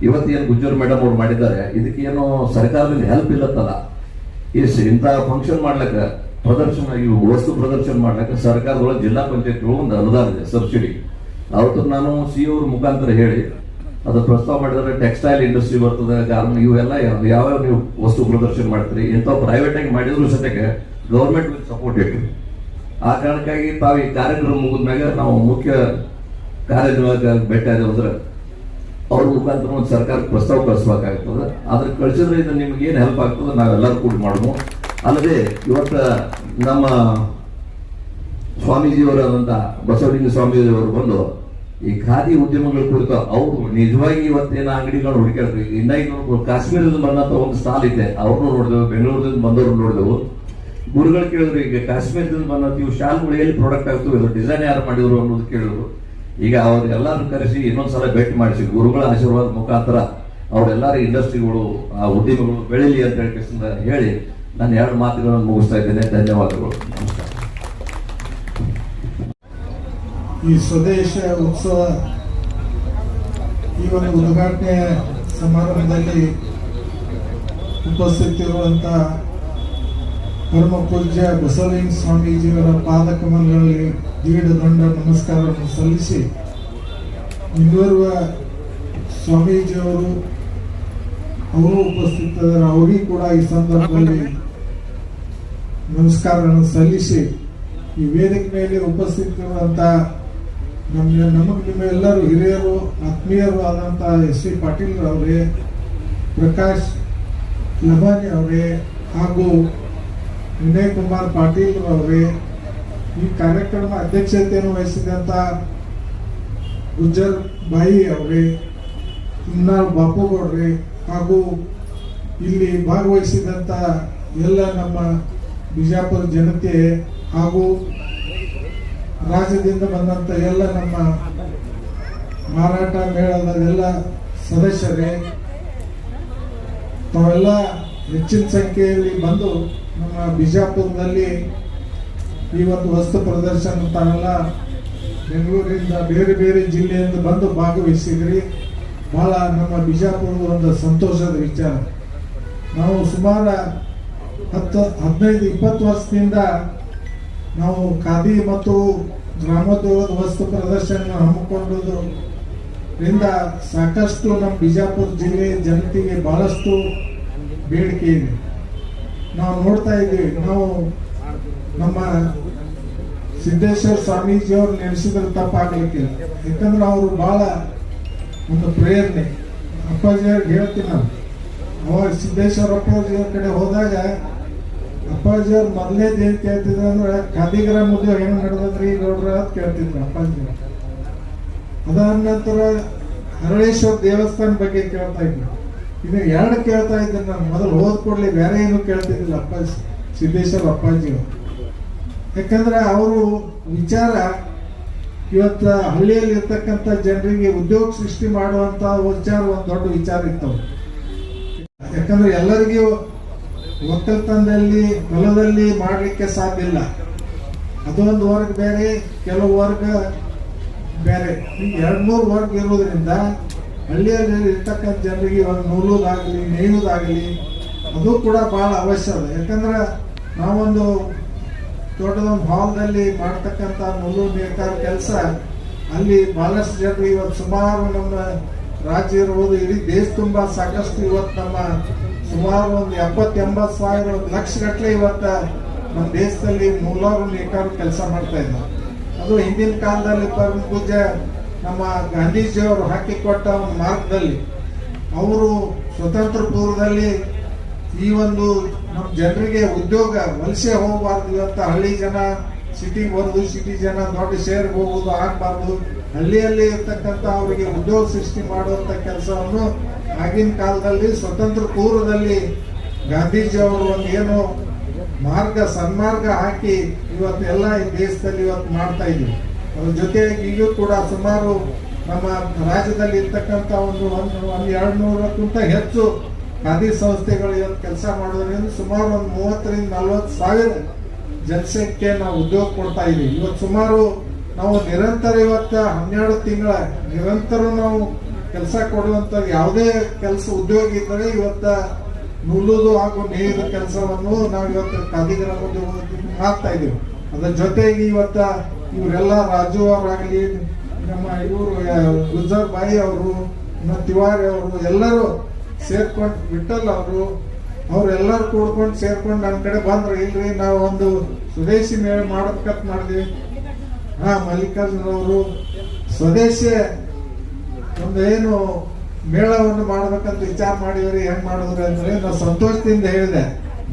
ಇವತ್ತೇನು ಗುಜ್ಜರ್ ಮೇಡಮ್ ಅವ್ರು ಮಾಡಿದ್ದಾರೆ, ಇದಕ್ಕೇನು ಸರ್ಕಾರದಿಂದ ಹೆಲ್ಪ್ ಇಲ್ಲತ್ತಲ್ಲ. ಇಂಥ ಫಂಕ್ಷನ್ ಮಾಡ್ಲಿಕ್ಕೆ ಪ್ರದರ್ಶನ, ಇವು ವಸ್ತು ಪ್ರದರ್ಶನ ಮಾಡ್ಲಿಕ್ಕೆ ಸರ್ಕಾರದೊಳಗೆ ಜಿಲ್ಲಾ ಪಂಚಾಯತ್ಗಳು ಒಂದು ಅನುದಾನ ಇದೆ, ಸಬ್ಸಿಡಿ. ಅವತ್ತು ನಾನು ಸಿ ಅವ್ರ ಮುಖಾಂತರ ಹೇಳಿ ಅದು ಪ್ರಸ್ತಾವ ಮಾಡಿದ್ರೆ ಟೆಕ್ಸ್ಟೈಲ್ ಇಂಡಸ್ಟ್ರಿ ಬರ್ತದೆ, ಗಾರ್ಮೆಂಟ್, ಇವೆಲ್ಲ ಯಾವ್ಯಾವ ನೀವು ವಸ್ತು ಪ್ರದರ್ಶನ ಮಾಡ್ತೀರಿ ಇಂಥವು ಪ್ರೈವೇಟ್ ಆಗಿ ಮಾಡಿದ್ರು ಸತ್ಯಕ್ಕೆ ಗೌರ್ಮೆಂಟ್ ವಿಲ್ ಸಪೋರ್ಟ್ ಇಟ್ಟು. ಆ ಕಾರಣಕ್ಕಾಗಿ ತಾವು ಈ ಕಾರ್ಯಕ್ರಮ ಮುಗಿದ್ಮ್ಯಾಗ ನಾವು ಮುಖ್ಯ ಕಾರ್ಯನಿರ್ವಾಹಕ ಭೇಟಿ ಆದವು ಅಂದ್ರೆ ಅವ್ರ ಮುಖಾಂತರ ಒಂದು ಸರ್ಕಾರಕ್ಕೆ ಪ್ರಸ್ತಾವ ಕಳಿಸ್ಬೇಕಾಗ್ತದೆ. ಅದ್ರ ಕಳಿಸಿದ್ರೆ ಇದು ನಿಮ್ಗೆ ಏನು ಹೆಲ್ಪ್ ಆಗ್ತದೆ ನಾವೆಲ್ಲರೂ ಕೂಡಿ ಮಾಡೋಣ. ಅಲ್ಲದೆ ಇವತ್ತು ನಮ್ಮ ಸ್ವಾಮೀಜಿಯವರಾದಂಥ ಬಸವಲಿಂಗ ಸ್ವಾಮೀಜಿಯವರು ಬಂದು ಈ ಖಾದಿ ಉದ್ಯಮಗಳ ಕುರಿತು ಅವರು ನಿಜವಾಗಿ ಇವತ್ತೇನು ಅಂಗಡಿಗಳು ಹುಡುಕಾಡ್ತೀವಿ. ಇನ್ನು ಕಾಶ್ಮೀರದಿಂದ ಬಂದಂತ ಒಂದು ಸ್ಟಾಲ್ ಇದೆ, ಅವ್ರನ್ನೂ ನೋಡಿದೆವು, ಬೆಂಗಳೂರಿಂದ ಬಂದವ್ರು ನೋಡಿದೆವು. ಗುರುಗಳು ಕೇಳಿದ್ರು, ಈಗ ಕಾಶ್ಮೀರದಿಂದ ಬಂದಂತ ಇವು ಶಾಲ್ಗಳು ಎಲ್ಲಿ ಪ್ರಾಡಕ್ಟ್ ಆಗ್ತವೆ, ಇದು ಡಿಸೈನ್ ಯಾರು ಮಾಡಿದ್ರು ಅನ್ನೋದು ಕೇಳಿದ್ರು. ಈಗ ಅವ್ರೆಲ್ಲರೂ ಕರೆಸಿ ಇನ್ನೊಂದ್ಸಲ ಭೇಟಿ ಮಾಡಿಸಿ ಗುರುಗಳ ಆಶೀರ್ವಾದ ಮುಖಾಂತರ ಅವರೆಲ್ಲರೂ ಇಂಡಸ್ಟ್ರಿಗಳು, ಆ ಉದ್ಯಮಗಳು ಬೆಳೀಲಿ ಅಂತ ಹೇಳಿ ನಾನು 2 ಮಾತುಗಳನ್ನು ಮುಗಿಸ್ತಾ ಇದ್ದೇನೆ. ಧನ್ಯವಾದಗಳು. ನಮಸ್ಕಾರ. ಈ ಸ್ವದೇಶ ಉತ್ಸವ ಈ ಒಂದು ಉದ್ಘಾಟನೆ ಸಮಾರಂಭದಲ್ಲಿ ಉಪಸ್ಥಿತಿರುವಂತ ಪರಮ ಪೂಜ್ಯ ಬಸವಲಿಂಗ ಸ್ವಾಮೀಜಿಯವರ ಪಾದಕಮಲಗಳಲ್ಲಿ ದೊಡ್ಡ ನಮಸ್ಕಾರವನ್ನು ಸಲ್ಲಿಸಿ, ಮುಂದುವರುವ ಸ್ವಾಮೀಜಿಯವರು ಅವರು ಉಪಸ್ಥಿತರು, ಅವರಿಗೂ ಕೂಡ ಈ ಸಂದರ್ಭದಲ್ಲಿ ನಮಸ್ಕಾರಗಳನ್ನು ಸಲ್ಲಿಸಿ, ಈ ವೇದಿಕೆ ಮೇಲೆ ಉಪಸ್ಥಿತರುವಂತ ನಿಮ್ಮೆಲ್ಲರೂ ಹಿರಿಯರು ಆತ್ಮೀಯರು ಆದಂತ ಎಸ್.ಸಿ. ಪಾಟೀಲ್ ಅವರೇ, ಪ್ರಕಾಶ್ ಲಬಾನಿ ಅವರೇ ಹಾಗೂ ವಿನಯ್ ಕುಮಾರ್ ಪಾಟೀಲ್ ಅವರೇ, ಈ ಕಾರ್ಯಕ್ರಮ ಅಧ್ಯಕ್ಷತೆಯನ್ನು ವಹಿಸಿದಂತ ಗುಜ್ಜರ್ ಬಾಯಿ ಅವರೇ, ಇನ್ನಾಳ್ ಬಾಪುಗೌಡ್ರೆ ಹಾಗೂ ಇಲ್ಲಿ ಭಾಗವಹಿಸಿದಂತ ಎಲ್ಲ ನಮ್ಮ ಬಿಜಾಪುರ ಜನತೆ ಹಾಗೂ ರಾಜ್ಯದಿಂದ ಬಂದಂತ ಎಲ್ಲ ನಮ್ಮ ಮಾರಾಟ ಮೇಳದ ಎಲ್ಲ ಸದಸ್ಯರೇ, ತಾವೆಲ್ಲ ಹೆಚ್ಚಿನ ಸಂಖ್ಯೆಯಲ್ಲಿ ಬಂದು ನಮ್ಮ ಬಿಜಾಪುರದಲ್ಲಿ ಈ ಒಂದು ವಸ್ತು ಪ್ರದರ್ಶನ ತಾವೆಲ್ಲ ಬೆಂಗಳೂರಿಂದ ಬೇರೆ ಬೇರೆ ಜಿಲ್ಲೆಯಿಂದ ಬಂದು ಭಾಗವಹಿಸಿದ್ರಿ. ಬಹಳ ನಮ್ಮ ಬಿಜಾಪುರದ ಒಂದು ಸಂತೋಷದ ವಿಚಾರ. ನಾವು ಸುಮಾರು 15-20 ವರ್ಷದಿಂದ ನಾವು ಖಾದಿ ಮತ್ತು ಗ್ರಾಮೋದ್ಯೋಗದ ವಸ್ತು ಪ್ರದರ್ಶನ ಹಮ್ಮಿಕೊಂಡುದರಿಂದ ಸಾಕಷ್ಟು ನಮ್ಮ ಬಿಜಾಪುರ ಜಿಲ್ಲೆ ಜನತೆಗೆ ಬಹಳಷ್ಟು ಬೇಡಿಕೆ ಇದೆ. ನಾವು ನೋಡ್ತಾ ಇದ್ದೀವಿ, ನಾವು ನಮ್ಮ ಸಿದ್ದೇಶ್ವರ ಸ್ವಾಮೀಜಿಯವರು ನೆನೆಸಿದ್ರೆ ತಪ್ಪಾಗಲಿಕ್ಕಿಲ್ಲ. ಯಾಕಂದ್ರೆ ಅವರು ಬಹಳ ಒಂದು ಪ್ರೇರಣೆ. ಅಪ್ಪಾಜಿಯವ್ರಿಗೆ ಹೇಳ್ತೀನಿ ನಾನು, ಅವಾಗ ಸಿದ್ದೇಶ್ವರ ಅಪ್ಪಾಜಿಯವ್ರ ಕಡೆ ಹೋದಾಗ ಅಪ್ಪಾಜಿಯವ್ರು ಮೊದಲೇದು ಏನ್ ಕೇಳ್ತಿದ್ರು ಅಂದ್ರೆ ಖಾದಿ ಗ್ರಾಮೋದ್ಯೋಗ ಹೆಂಗ್ ನಡೆದ್ರಿ ಗೌಡ್ರ ಅಂತ ಕೇಳ್ತಿದ್ರು ಅಪ್ಪಾಜಿಯವ್ರು. ಅದಾದ ನಂತರ ಹರಳೇಶ್ವರ ದೇವಸ್ಥಾನ ಬಗ್ಗೆ ಕೇಳ್ತಾ ಇದ್ರು. ಇದು 2 ಕೇಳ್ತಾ ಇದ್ದೆ ನಾನು. ಮೊದಲು ಹೋದ್ ಕೂಡಲೇ ಬೇರೆ ಏನು ಕೇಳ್ತಿದ್ದಿಲ್ಲ ಅಪ್ಪಾಜಿ, ಸಿದ್ದೇಶ್ವರ ಅಪ್ಪಾಜಿಯವರು. ಯಾಕಂದ್ರೆ ಅವರು ವಿಚಾರ ಇವತ್ತು ಹಳ್ಳಿಯಲ್ಲಿ ಇರ್ತಕ್ಕಂಥ ಜನರಿಗೆ ಉದ್ಯೋಗ ಸೃಷ್ಟಿ ಮಾಡುವಂತ ವಿಚಾರ ಒಂದು ದೊಡ್ಡ ವಿಚಾರ ಇತ್ತು. ಯಾಕಂದ್ರೆ ಎಲ್ಲರಿಗೂ ಒಕ್ಕಲ್ತನದಲ್ಲಿ ಹೊಲದಲ್ಲಿ ಮಾಡ್ಲಿಕ್ಕೆ ಸಾಧ್ಯ ಇಲ್ಲ. ಅದೊಂದು ವರ್ಗ ಬೇರೆ, ಕೆಲವು ವರ್ಗ ಬೇರೆ, 2-3 ವರ್ಗ ಇರೋದ್ರಿಂದ ಹಳ್ಳಿಯಲ್ಲಿ ಇರ್ತಕ್ಕಂಥ ಜನರಿಗೆ ಒಂದು ನೂಲುದಾಗಲಿ ನೇಯುವುದಾಗಲಿ ಅದು ಕೂಡ ಬಹಳ ಅವಶ್ಯ ಅದ. ಯಾಕಂದ್ರೆ ನಾವೊಂದು ದೊಡ್ಡದೊಂದು ಹಾಲ್ದಲ್ಲಿ ಮಾಡ್ತಕ್ಕಂಥ ನೂಲು ನೇಕಾರ ಕೆಲಸ ಅಲ್ಲಿ ಬಹಳಷ್ಟು ಜನರು ಇವತ್ತು ಸುಮಾರು ನಮ್ಮ ರಾಜ್ಯ ಇರ್ಬೋದು ಇಡೀ ದೇಶ ತುಂಬಾ ಸಾಕಷ್ಟು ಇವತ್ತು ನಮ್ಮ ಸುಮಾರು ಒಂದು 70-80 ಸಾವಿರ ಲಕ್ಷ ಗಟ್ಟಲೆ ಇವತ್ತು ನಮ್ಮ ದೇಶದಲ್ಲಿ ನೂಲಾರು ನೇಕಾರು ಕೆಲಸ ಮಾಡ್ತಾ ಇದ್ದಾರೆ. ಅದು ಹಿಂದಿನ ಕಾಲದಲ್ಲಿ ಪರಮ ಪೂಜ್ಯ ನಮ್ಮ ಗಾಂಧೀಜಿಯವರು ಹಾಕಿಕೊಟ್ಟ ಒಂದು ಮಾರ್ಗದಲ್ಲಿ ಅವರು ಸ್ವತಂತ್ರ ಪೂರ್ವದಲ್ಲಿ ಈ ಒಂದು ನಮ್ಮ ಜನರಿಗೆ ಉದ್ಯೋಗ ವಲಸೆ ಹೋಗಬಾರ್ದು, ಇವತ್ತು ಹಳ್ಳಿ ಜನ ಸಿಟಿಗೆ ಬರೋದು, ಸಿಟಿ ಜನ ದೊಡ್ಡ ಶಹರ್ಗೆ ಹೋಗೋದು ಆಗಬಾರ್ದು, ಹಳ್ಳಿಯಲ್ಲಿ ಇರ್ತಕ್ಕಂಥ ಅವರಿಗೆ ಉದ್ಯೋಗ ಸೃಷ್ಟಿ ಮಾಡುವಂತ ಕೆಲಸವನ್ನು ಆಗಿನ ಕಾಲದಲ್ಲಿ ಸ್ವತಂತ್ರ ಪೂರ್ವದಲ್ಲಿ ಗಾಂಧೀಜಿ ಅವರು ಒಂದು ಏನು ಸನ್ಮಾರ್ಗ ಹಾಕಿ ಇವತ್ತೆಲ್ಲ ಈ ದೇಶದಲ್ಲಿ ಇವತ್ತು ಮಾಡ್ತಾ ಇದ್ವಿ. ಅದ್ರ ಜೊತೆಗೆ ಈಗಲೂ ಕೂಡ ಸುಮಾರು ನಮ್ಮ ರಾಜ್ಯದಲ್ಲಿ ಇರ್ತಕ್ಕಂಥ ಒಂದು 200ಕ್ಕಿಂತ ಹೆಚ್ಚು ಖಾದಿ ಸಂಸ್ಥೆಗಳು ಇವತ್ತು ಕೆಲಸ ಮಾಡೋದ್ರಿಂದ ಸುಮಾರು ಒಂದು 30-40 ಸಾವಿರ ಜನಸಂಖ್ಯೆ ನಾವು ಉದ್ಯೋಗ ಕೊಡ್ತಾ ಇದೀವಿ. ಇವತ್ತು ಸುಮಾರು ನಾವು ನಿರಂತರ ಇವತ್ತು 12 ತಿಂಗಳ ನಿರಂತರ ನಾವು ಕೆಲಸ ಕೊಡುವಂಥದ್ದು ಯಾವುದೇ ಕೆಲಸ ಉದ್ಯೋಗ ಇದ್ದರೆ ಇವತ್ತ ನೂಲುದು ಹಾಗೂ ನೇಯ್ದ ಕೆಲಸವನ್ನು ನಾವು ಇವತ್ತು ಖಾದಿಗ್ರಾಮ ಉದ್ಯೋಗ ಮಾಡ್ತಾ ಇದೀವಿ. ಅದ್ರ ಜೊತೆಗೆ ಇವತ್ತ ಇವರೆಲ್ಲ ರಾಜು ಅವರಾಗಲಿ, ನಮ್ಮ ಇವರು ಗುಜರ್ ಬಾಯಿ ಅವರು, ತಿವಾರಿ ಅವರು ಎಲ್ಲರೂ ಸೇರ್ಕೊಂಡು, ವಿಠಲ್ ಅವರೆಲ್ಲರೂ ಕೂಡ್ಕೊಂಡು ಸೇರ್ಕೊಂಡು ನನ್ನ ಕಡೆ ಬಂದ್ರು. ಇಲ್ರಿ ನಾವು ಒಂದು ಸ್ವದೇಶಿ ಮೇಳ ಮಾಡ್ಬೇಕಂತ ಮಾಡಿದ್ವಿ. ಮಲ್ಲಿಕಾರ್ಜುನ ಅವರು ಸ್ವದೇಶಿ ಒಂದು ಏನು ಮೇಳವನ್ನು ಮಾಡ್ಬೇಕಂತ ವಿಚಾರ ಮಾಡಿದ್ರಿ, ಹೆಂಗ್ ಮಾಡಿದ್ರಿ ಅಂದ್ರೆ ನಾವು ಸಂತೋಷದಿಂದ ಹೇಳಿದೆ.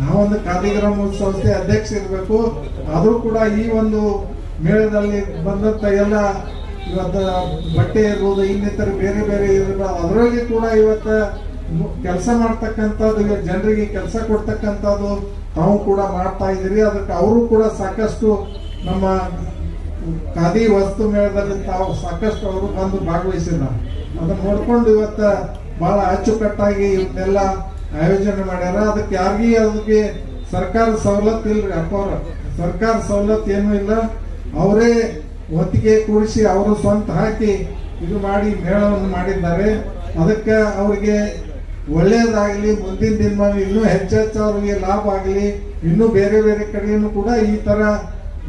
ನಾವೊಂದು ಖಾದಿಗ್ರಾಮ ಸಂಸ್ಥೆ ಅಧ್ಯಕ್ಷ ಇರಬೇಕು, ಆದ್ರೂ ಕೂಡ ಈ ಒಂದು ಮೇಳದಲ್ಲಿ ಬಂದಂತ ಎಲ್ಲ ಇವತ್ತ ಬಟ್ಟೆ ಇರ್ಬೋದು, ಇನ್ನಿತರ ಬೇರೆ ಬೇರೆ ಇರ್ಬೋದು, ಅದರಲ್ಲಿ ಕೂಡ ಇವತ್ತ ಕೆಲಸ ಮಾಡ್ತಕ್ಕಂಥದ್ದು, ಜನರಿಗೆ ಕೆಲಸ ಕೊಡ್ತಕ್ಕಂಥದ್ದು ತಾವು ಕೂಡ ಮಾಡ್ತಾ ಇದ್ದೀರಿ. ಅದಕ್ಕೆ ಅವರು ಕೂಡ ಸಾಕಷ್ಟು ನಮ್ಮ ಖಾದಿ ವಸ್ತು ಮೇಳದಲ್ಲಿ ತಾವು ಸಾಕಷ್ಟು ಅವರು ಬಂದು ಭಾಗವಹಿಸಿದ್ದಾರೆ. ಅದನ್ನ ನೋಡ್ಕೊಂಡು ಇವತ್ತ ಬಹಳ ಅಚ್ಚುಕಟ್ಟಾಗಿ ಇವನ್ನೆಲ್ಲ ಆಯೋಜನೆ ಮಾಡ್ಯಾರ. ಅದಕ್ಕೆ ಸರ್ಕಾರ ಸವಲತ್ತು ಇಲ್ರಿ ಅಪ್ಪವ್ರ, ಸರ್ಕಾರ ಸವಲತ್ತು ಏನೂ ಇಲ್ಲ. ಅವರೇ ಒತ್ತಿಗೆ ಕೂಡಿಸಿ ಅವರು ಸ್ವಂತ ಹಾಕಿ ಇದು ಮಾಡಿ ಮೇಳವನ್ನು ಮಾಡಿದ್ದಾರೆ. ಅದಕ್ಕೆ ಅವರಿಗೆ ಒಳ್ಳೆಯದಾಗಲಿ, ಮುಂದಿನ ದಿನಮಾನ ಇನ್ನೂ ಹೆಚ್ಚೆಚ್ಚು ಅವರಿಗೆ ಲಾಭ ಆಗಲಿ, ಇನ್ನೂ ಬೇರೆ ಬೇರೆ ಕಡೆಯನ್ನು ಕೂಡ ಈ ತರ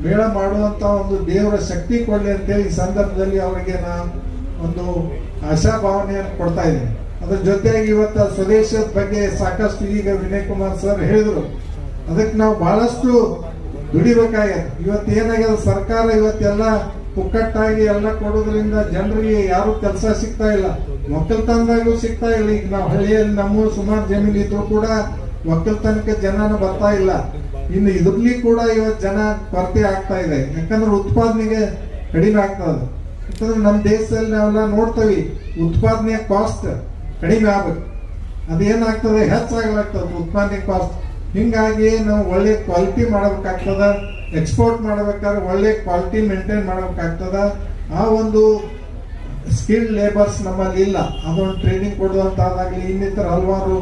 ಮೇಳ ಮಾಡುವಂತ ಒಂದು ದೇವರ ಶಕ್ತಿ ಕೊಡ್ಲಿ ಅಂತೇಳಿ ಈ ಸಂದರ್ಭದಲ್ಲಿ ಅವರಿಗೆ ನಾನು ಒಂದು ಆಶಾಭಾವನೆಯನ್ನು ಕೊಡ್ತಾ ಇದ್ದೀನಿ. ಅದ್ರ ಜೊತೆಯಾಗಿ ಇವತ್ತ ಸ್ವದೇಶದ ಬಗ್ಗೆ ಸಾಕಷ್ಟು ಈಗ ವಿನಯ್ ಕುಮಾರ್ ಸರ್ ಹೇಳಿದ್ರು. ಅದಕ್ಕೆ ನಾವು ಬಹಳಷ್ಟು ದುಡಿಬೇಕಾಗ್ಯದ. ಇವತ್ತು ಏನಾಗ್ಯದ, ಸರ್ಕಾರ ಇವತ್ತೆಲ್ಲ ಪುಕ್ಕಟ್ಟಾಗಿ ಎಲ್ಲ ಕೊಡೋದ್ರಿಂದ ಜನರಿಗೆ ಯಾರು ಕೆಲಸ ಸಿಗ್ತಾ ಇಲ್ಲ, ಒಕ್ಕಲ್ತನದಾಗೂ ಸಿಗ್ತಾ ಇಲ್ಲ. ಈಗ ನಾವು ಹಳ್ಳಿಯಲ್ಲಿ ನಮ್ಮ ಸುಮಾರು ಜಮೀನು ಇದ್ರು ಕೂಡ ಒಕ್ಕಲ್ತನಕ್ಕೆ ಜನನ ಬರ್ತಾ ಇಲ್ಲ. ಇನ್ನು ಇದ್ರಲ್ಲಿ ಕೂಡ ಇವತ್ತು ಜನ ಕೊರತೆ ಆಗ್ತಾ ಇದೆ, ಯಾಕಂದ್ರೆ ಉತ್ಪಾದನೆಗೆ ಕಡಿಮೆ ಆಗ್ತದೆ. ಯಾಕಂದ್ರೆ ನಮ್ಮ ದೇಶದಲ್ಲಿ ನಾವೆಲ್ಲ ನೋಡ್ತೀವಿ, ಉತ್ಪಾದನೆಯ ಕಾಸ್ಟ್ ಕಡಿಮೆ ಆಗ್ಬೇಕು, ಅದೇನಾಗ್ತದೆ ಹೆಚ್ಚಾಗ್ಲಾಗ್ತದೆ ಉತ್ಪಾದನೆ ಕಾಸ್ಟ್. ಹಿಂಗಾಗಿ ನಾವು ಒಳ್ಳೆ ಕ್ವಾಲಿಟಿ ಮಾಡಬೇಕಾಗ್ತದ, ಎಕ್ಸ್ಪೋರ್ಟ್ ಮಾಡಬೇಕಾದ್ರೆ ಒಳ್ಳೆ ಕ್ವಾಲಿಟಿ ಮೇಂಟೈನ್ ಮಾಡಬೇಕಾಗ್ತದ. ಆ ಒಂದು ಸ್ಕಿಲ್ಡ್ ಲೇಬರ್ಸ್ ನಮ್ಮಲ್ಲಿ ಇಲ್ಲ. ಅದೊಂದು ಟ್ರೈನಿಂಗ್ ಕೊಡುವಂತಾಗಲಿ, ಇನ್ನಿತರ ಹಲವಾರು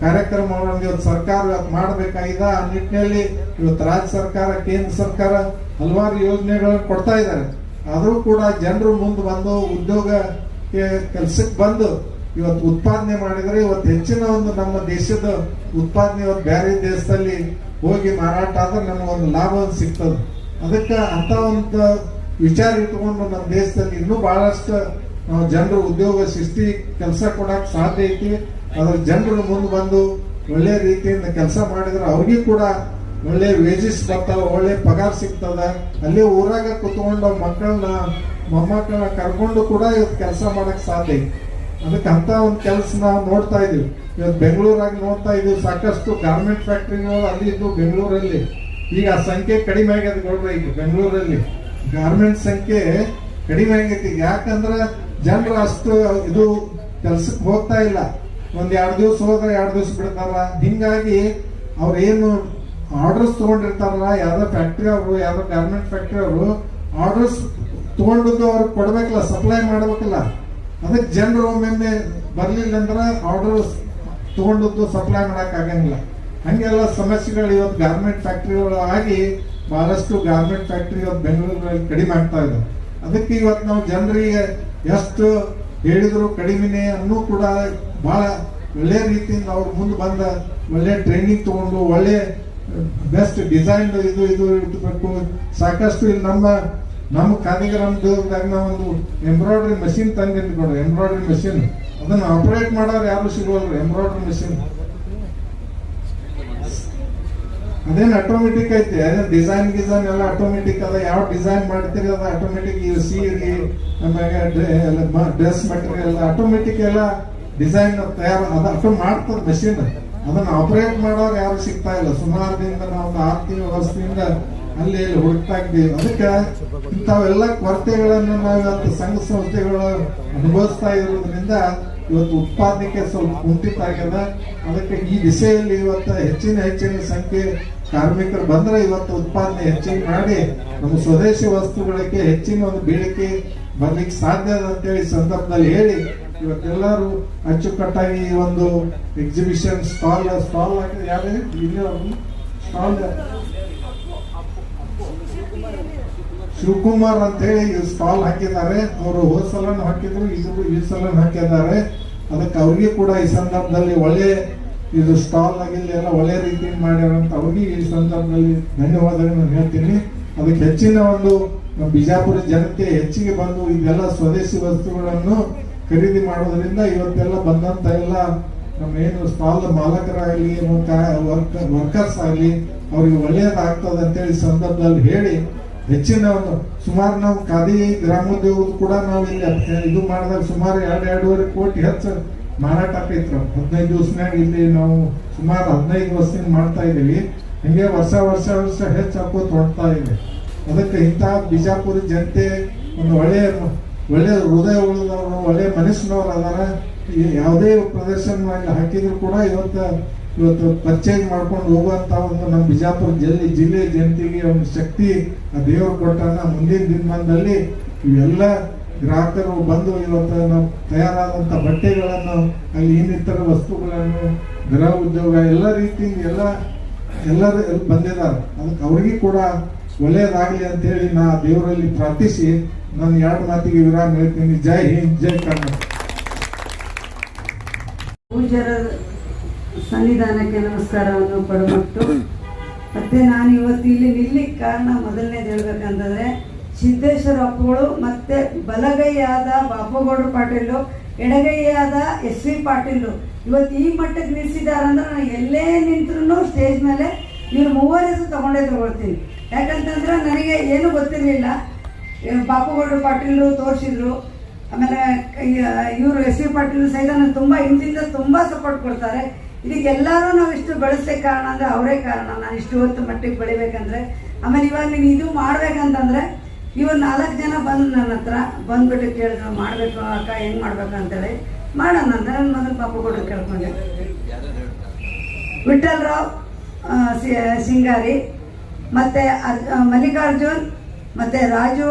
ಕಾರ್ಯಕ್ರಮಗಳನ್ನು ಇವತ್ತು ಸರ್ಕಾರ ಮಾಡಬೇಕಾಗಿದೆ. ಆ ನಿಟ್ಟಿನಲ್ಲಿ ಇವತ್ತು ರಾಜ್ಯ ಸರ್ಕಾರ, ಕೇಂದ್ರ ಸರ್ಕಾರ ಹಲವಾರು ಯೋಜನೆಗಳನ್ನು ಕೊಡ್ತಾ ಇದ್ದಾರೆ. ಆದರೂ ಕೂಡ ಜನರು ಮುಂದೆ ಬಂದು ಉದ್ಯೋಗ ಕೆಲಸಕ್ಕೆ ಬಂದು ಇವತ್ತು ಉತ್ಪಾದನೆ ಮಾಡಿದರೆ ಇವತ್ತು ಹೆಚ್ಚಿನ ಒಂದು ನಮ್ಮ ದೇಶದ ಉತ್ಪಾದನೆ ಇವತ್ತು ಬೇರೆ ದೇಶದಲ್ಲಿ ಹೋಗಿ ಮಾರಾಟ ಆದ್ರೆ ನಮಗೊಂದು ಲಾಭ ಸಿಗ್ತದೆ. ಅದಕ್ಕೆ ಅಂತ ಒಂದು ವಿಚಾರ ಇಟ್ಕೊಂಡು ನಮ್ಮ ದೇಶದಲ್ಲಿ ಇನ್ನೂ ಬಹಳಷ್ಟು ನಾವು ಜನರು ಉದ್ಯೋಗ ಸೃಷ್ಟಿ ಕೆಲಸ ಕೊಡಕ್ ಸಾಧ್ಯ ಐತಿ. ಅದ್ರ ಜನರು ಮುಂದೆ ಬಂದು ಒಳ್ಳೆ ರೀತಿಯಿಂದ ಕೆಲಸ ಮಾಡಿದ್ರೆ ಅವ್ರಿಗೂ ಕೂಡ ಒಳ್ಳೆ ವೇಜಸ್ ಬರ್ತಾವ, ಒಳ್ಳೆ ಪಗಾರ ಸಿಗ್ತದ. ಅಲ್ಲೇ ಊರಾಗ ಕುತ್ಕೊಂಡು ಮಕ್ಕಳನ್ನ ಮೊಮ್ಮಕ್ಕಳನ್ನ ಕರ್ಕೊಂಡು ಕೂಡ ಇವತ್ತು ಕೆಲಸ ಮಾಡಕ್ ಸಾಧ್ಯ ಐತಿ. ಅದಕ್ಕೆ ಅಂತ ಒಂದು ಕೆಲಸ ನಾವು ನೋಡ್ತಾ ಇದೀವಿ. ಇವತ್ತು ಬೆಂಗಳೂರಾಗಿ ನೋಡ್ತಾ ಇದೀವಿ, ಸಾಕಷ್ಟು ಗಾರ್ಮೆಂಟ್ ಫ್ಯಾಕ್ಟ್ರಿಗಳು ಅಲ್ಲಿ ಇದ್ದು ಬೆಂಗಳೂರಲ್ಲಿ. ಈಗ ಆ ಸಂಖ್ಯೆ ಕಡಿಮೆ ಆಗ್ಯದ ಗೌಡ್ರ. ಈಗ ಬೆಂಗಳೂರಲ್ಲಿ ಗಾರ್ಮೆಂಟ್ ಸಂಖ್ಯೆ ಕಡಿಮೆ ಆಗೈತಿ. ಯಾಕಂದ್ರೆ ಜನರು ಅಷ್ಟು ಇದು ಕೆಲ್ಸಕ್ಕೆ ಹೋಗ್ತಾ ಇಲ್ಲ. ಒಂದ್ 2 ದಿವಸ ಹೋದ್ರೆ 2 ದಿವಸ ಬಿಡ್ತಾರ. ಹಿಂಗಾಗಿ ಅವ್ರೇನು ಆರ್ಡರ್ಸ್ ತಗೊಂಡಿರ್ತಾರಲ್ಲ, ಯಾವ್ದೋ ಫ್ಯಾಕ್ಟ್ರಿ ಅವರು, ಯಾವ್ದೋ ಗಾರ್ಮೆಂಟ್ ಫ್ಯಾಕ್ಟ್ರಿ ಅವರು ಆರ್ಡರ್ಸ್ ತಗೊಂಡಿದ್ದು ಅವ್ರಿಗೆ ಕೊಡ್ಬೇಕಲ್ಲ, ಸಪ್ಲೈ ಮಾಡ್ಬೇಕಲ್ಲ. ಅದಕ್ಕೆ ಜನರು ಒಮ್ಮೊಮ್ಮೆ ಬರ್ಲಿಲ್ಲ ಅಂದ್ರೆ ಆರ್ಡರ್ ತಗೊಂಡದ್ದು ಸಪ್ಲೈ ಮಾಡಕ್ ಆಗಂಗಿಲ್ಲ. ಹಂಗೆಲ್ಲ ಸಮಸ್ಯೆಗಳು ಇವತ್ತು ಗಾರ್ಮೆಂಟ್ ಫ್ಯಾಕ್ಟ್ರಿಗಳು ಆಗಿ ಬಹಳಷ್ಟು ಗಾರ್ಮೆಂಟ್ ಫ್ಯಾಕ್ಟ್ರಿ ಇವತ್ತು ಬೆಂಗಳೂರಲ್ಲಿ ಕಡಿಮೆ ಆಗ್ತಾ ಇದೆ. ಅದಕ್ಕೆ ಇವತ್ತು ನಾವು ಜನರಿಗೆ ಎಷ್ಟು ಹೇಳಿದ್ರು ಕಡಿಮೆನೆ ಅನ್ನೂ ಕೂಡ ಬಹಳ ಒಳ್ಳೆ ರೀತಿಯಿಂದ ಅವ್ರು ಮುಂದೆ ಬಂದ ಒಳ್ಳೆ ಟ್ರೈನಿಂಗ್ ತಗೊಂಡು ಒಳ್ಳೆ ಬೆಸ್ಟ್ ಡಿಸೈನ್ ಇದು ಇಟ್ಬೇಕು. ಸಾಕಷ್ಟು ಇಲ್ಲಿ ನಮ್ಮ ಕಾರ್ಯಕ್ರಮದಾಗ ನಾವೊಂದು ಎಂಬ್ರಾಯ್ಡ್ರಿ ಮಷಿನ್ ತಂದಿಟ್ಕೊಂಡು ಎಂಬ್ರಾಯ್ಡ್ರಿ ಮಷಿನ್ ಅದನ್ನ ಆಪರೇಟ್ ಮಾಡೋರು ಯಾರು ಸಿಗೋಲ್ರಿ. ಎಂಬ್ರಾಯ್ಡ್ರಿ ಮಷಿನ್ ಅದೇನು ಆಟೋಮೆಟಿಕ್ ಐತಿ, ಅದೇ ಡಿಸೈನ್ ಎಲ್ಲ ಆಟೋಮೆಟಿಕ್ ಅದ. ಯಾವ ಡಿಸೈನ್ ಮಾಡ್ತೀರಿ ಅದು ಆಟೋಮೆಟಿಕ್. ಸೀರೆ ಆಮೇಲೆ ಡ್ರೆಸ್ ಮೆಟೀರಿಯಲ್ ಆಟೋಮೆಟಿಕ್ ಎಲ್ಲ ಡಿಸೈನ್ ತಯಾರು ಅದು ಮಾಡ್ತದ ಮಷಿನ್. ಅದನ್ನ ಆಪರೇಟ್ ಮಾಡೋರು ಯಾರು ಸಿಗ್ತಾ ಇಲ್ಲ. ಸುಮಾರು ದಿನದಿಂದ ನಾವು 6 ತಿಂಗಳ ವರ್ಷದಿಂದ ಅಲ್ಲಿ ಹುಡುಕ್ತಾ ಇದ್ದೀವಿ. ಅದಕ್ಕೆ ಇಂಥವೆಲ್ಲ ಕೊರತೆಗಳನ್ನು ನಾವು ಇವತ್ತು ಸಂಘ ಸಂಸ್ಥೆಗಳು ಅನುಭವಿಸ್ತಾ ಇರೋದ್ರಿಂದ ಇವತ್ತು ಉತ್ಪಾದನೆಗೆ ಸ್ವಲ್ಪ ಕುಂಠಿತ ಆಗ್ಯದ. ಅದಕ್ಕೆ ಈ ದಿಸೆಯಲ್ಲಿ ಇವತ್ತು ಹೆಚ್ಚಿನ ಸಂಖ್ಯೆ ಕಾರ್ಮಿಕರು ಬಂದ್ರೆ ಇವತ್ತು ಉತ್ಪಾದನೆ ಹೆಚ್ಚಿಗೆ ಮಾಡಿ ನಮ್ಮ ಸ್ವದೇಶಿ ವಸ್ತುಗಳಿಗೆ ಹೆಚ್ಚಿನ ಒಂದು ಬೇಡಿಕೆ ಬರ್ಲಿಕ್ಕೆ ಸಾಧ್ಯ ಅದ ಅಂತೇಳಿ ಸಂದರ್ಭದಲ್ಲಿ ಹೇಳಿ ಇವತ್ತೆಲ್ಲರೂ ಅಚ್ಚುಕಟ್ಟಾಗಿ ಈ ಒಂದು ಎಕ್ಸಿಬಿಷನ್ ಸ್ಟಾಲ್ ಹಾಕಿದ್ರೆ ಯಾರು ಇಲ್ಲಿ ಸ್ಟಾಲ್ ಶಿವಕುಮಾರ್ ಅಂತ ಹೇಳಿ ಸ್ಟಾಲ್ ಹಾಕಿದ್ದಾರೆ. ಅವರು ಹೋದ ಸಲನು ಹಾಕಿದ್ರು, ಈ ಸಲನು ಹಾಕಿದ್ದಾರೆ. ಅದಕ್ಕೆ ಅವ್ರಿಗೆ ಕೂಡ ಈ ಸಂದರ್ಭದಲ್ಲಿ ಒಳ್ಳೆ ಇದು ಸ್ಟಾಲ್ ಆಗಿಲ್ಲ ಎಲ್ಲ ಒಳ್ಳೆ ರೀತಿಯಿಂದ ಮಾಡ್ಯಾರಂತ ಅವ್ರಿಗೆ ಈ ಸಂದರ್ಭದಲ್ಲಿ ಧನ್ಯವಾದಗಳನ್ನು ಹೇಳ್ತೀನಿ. ಅದಕ್ಕೆ ಹೆಚ್ಚಿನ ಒಂದು ಬಿಜಾಪುರ ಜನತೆ ಹೆಚ್ಚಿಗೆ ಬಂದು ಇದೆಲ್ಲ ಸ್ವದೇಶಿ ವಸ್ತುಗಳನ್ನು ಖರೀದಿ ಮಾಡೋದ್ರಿಂದ ಇವತ್ತೆಲ್ಲ ಬಂದಂತ ಎಲ್ಲ ನಮ್ಮ ಏನು ಸ್ಟಾಲ್ ಮಾಲಕರಾಗಲಿ ವರ್ಕರ್ಸ್ ಆಗಲಿ ಅವ್ರಿಗೆ ಒಳ್ಳೆಯದಾಗ್ತದೆ ಅಂತೇಳಿ ಸಂದರ್ಭದಲ್ಲಿ ಹೇಳಿ ಹೆಚ್ಚಿನ ಒಂದು ಸುಮಾರು ನಾವು ಖಾದಿ ಗ್ರಾಮೋದ್ಯೋಗದ ಕೂಡ ನಾವು ಇಲ್ಲಿ ಇದು ಮಾಡಿದಾಗ ಸುಮಾರು 2-2.5 ಕೋಟಿ ಹೆಚ್ಚು ಮಾರಾಟ ಆಕೈತ್ರ 15 ದಿವಸನಾಗ. ಇಲ್ಲಿ ನಾವು ಸುಮಾರು 15 ವರ್ಷದಿಂದ ಮಾಡ್ತಾ ಇದ್ದೀವಿ. ಹಿಂಗೆ ವರ್ಷ ಹೆಚ್ಚು ಹಾಕೋತ ಹೊಡ್ತಾ ಇದೆ. ಅದಕ್ಕೆ ಇಂಥ ಬಿಜಾಪುರ ಜನತೆ ಒಂದು ಒಳ್ಳೆ ಹೃದಯ ಉಳಿದವರು ಒಳ್ಳೆ ಮನಸ್ಸಿನವ್ರು ಅದಾರ. ಯಾವುದೇ ಪ್ರದರ್ಶನ ಹಾಕಿದ್ರು ಕೂಡ ಇವತ್ತು ಪರ್ಚೇಸ್ ಮಾಡ್ಕೊಂಡು ಹೋಗುವಂತ ಒಂದು ನಮ್ಮ ಬಿಜಾಪುರ ಜಿಲ್ಲೆ ಜನತೆಗೆ ಒಂದು ಶಕ್ತಿ ಆ ದೇವರು ಕೊಟ್ಟಾನ. ಮುಂದಿನ ದಿನಮಾನದಲ್ಲಿ ಇವೆಲ್ಲ ಗ್ರಾಹಕರು ಬಂದು ಇವತ್ತು ನಾವು ತಯಾರಾದಂಥ ಬಟ್ಟೆಗಳನ್ನು ಅಲ್ಲಿ ಇನ್ನಿತರ ವಸ್ತುಗಳನ್ನು ಗೃಹ ಉದ್ಯೋಗ ಎಲ್ಲ ರೀತಿಯಿಂದ ಎಲ್ಲರೂ ಬಂದಿದ್ದಾರೆ. ಅದಕ್ಕೆ ಅವ್ರಿಗೆ ಕೂಡ ಒಳ್ಳೆಯದಾಗಲಿ ಅಂತ ಹೇಳಿ ನಾ ದೇವರಲ್ಲಿ ಪ್ರಾರ್ಥಿಸಿ ನಾನು 2 ಮಾತಿಗೆ ವಿರಾಮ ಹೇಳ್ತೀನಿ. ಜೈ ಹಿಂದ್, ಜೈ ಕರ್ನಾಟಕ. ಪೂಜ್ಯರ ಸನ್ನಿಧಾನಕ್ಕೆ ನಮಸ್ಕಾರವನ್ನು ಕೊಡಬಿಟ್ಟು ಮತ್ತೆ ನಾನು ಇವತ್ತು ಇಲ್ಲಿ ನಿಲ್ಲಿಕ್ಕೆ ಕಾರಣ ಮೊದಲನೇದು ಹೇಳ್ಬೇಕಂತಂದ್ರೆ ಸಿದ್ದೇಶ್ವರ ಅಪ್ಪಗಳು ಮತ್ತೆ ಬಲಗೈಯಾದ ಬಾಪುಗೌಡರು ಪಾಟೀಲು, ಎಡಗೈಯಾದ SV ಪಾಟೀಲು ಇವತ್ತು ಈ ಮಟ್ಟಕ್ಕೆ ನಿಲ್ಲಿಸಿದಾರಂದ್ರೆ ನಾನು ಎಲ್ಲೇ ನಿಂತ್ರೂ ಸ್ಟೇಜ್ ಮೇಲೆ ಇವ್ರು 3 ಹೆಸರು ತಗೊಳ್ತೀನಿ. ಯಾಕಂತಂದ್ರೆ ನನಗೆ ಏನು ಗೊತ್ತಿರಲಿಲ್ಲ. ಬಾಪುಗೌಡರು ಪಾಟೀಲು ತೋರಿಸಿದ್ರು, ಆಮೇಲೆ ಇವರು SV ಪಾಟೀಲ್ ಸಹಿತ ನಾನು ತುಂಬ ಹಿಂದಿಂದ ತುಂಬ ಸಪೋರ್ಟ್ ಕೊಡ್ತಾರೆ. ಇದಕ್ಕೆಲ್ಲರೂ ನಾವು ಇಷ್ಟು ಬೆಳೆಸ್ಲಿಕ್ಕೆ ಕಾರಣ ಅಂದರೆ ಅವರೇ ಕಾರಣ. ನಾನು ಇಷ್ಟು ಹೊತ್ತು ಮಟ್ಟಿಗೆ ಬೆಳಿಬೇಕಂದ್ರೆ ಆಮೇಲೆ ಇವಾಗ ನೀನು ಇದು ಮಾಡ್ಬೇಕಂತಂದ್ರೆ ಇವರು 4 ಜನ ಬಂದು ನನ್ನ ಹತ್ರ ಬಂದ್ಬಿಟ್ಟು ಕೇಳಿದ್ರು ಮಾಡಬೇಕು ಅಕ್ಕ ಹೆಂಗೆ ಮಾಡ್ಬೇಕು ಅಂತೇಳಿ ಮಾಡೋಣ ಅಂತ. ನಾನು ಮೊದಲು ಬಾಪುಗೌಡರು ಕೇಳ್ಕೊಂಡೆ, ವಿಠಲ್ರಾವ್ ಸಿಂಗಾರಿ ಮತ್ತೆ ಮಲ್ಲಿಕಾರ್ಜುನ್ ಮತ್ತೆ ರಾಜು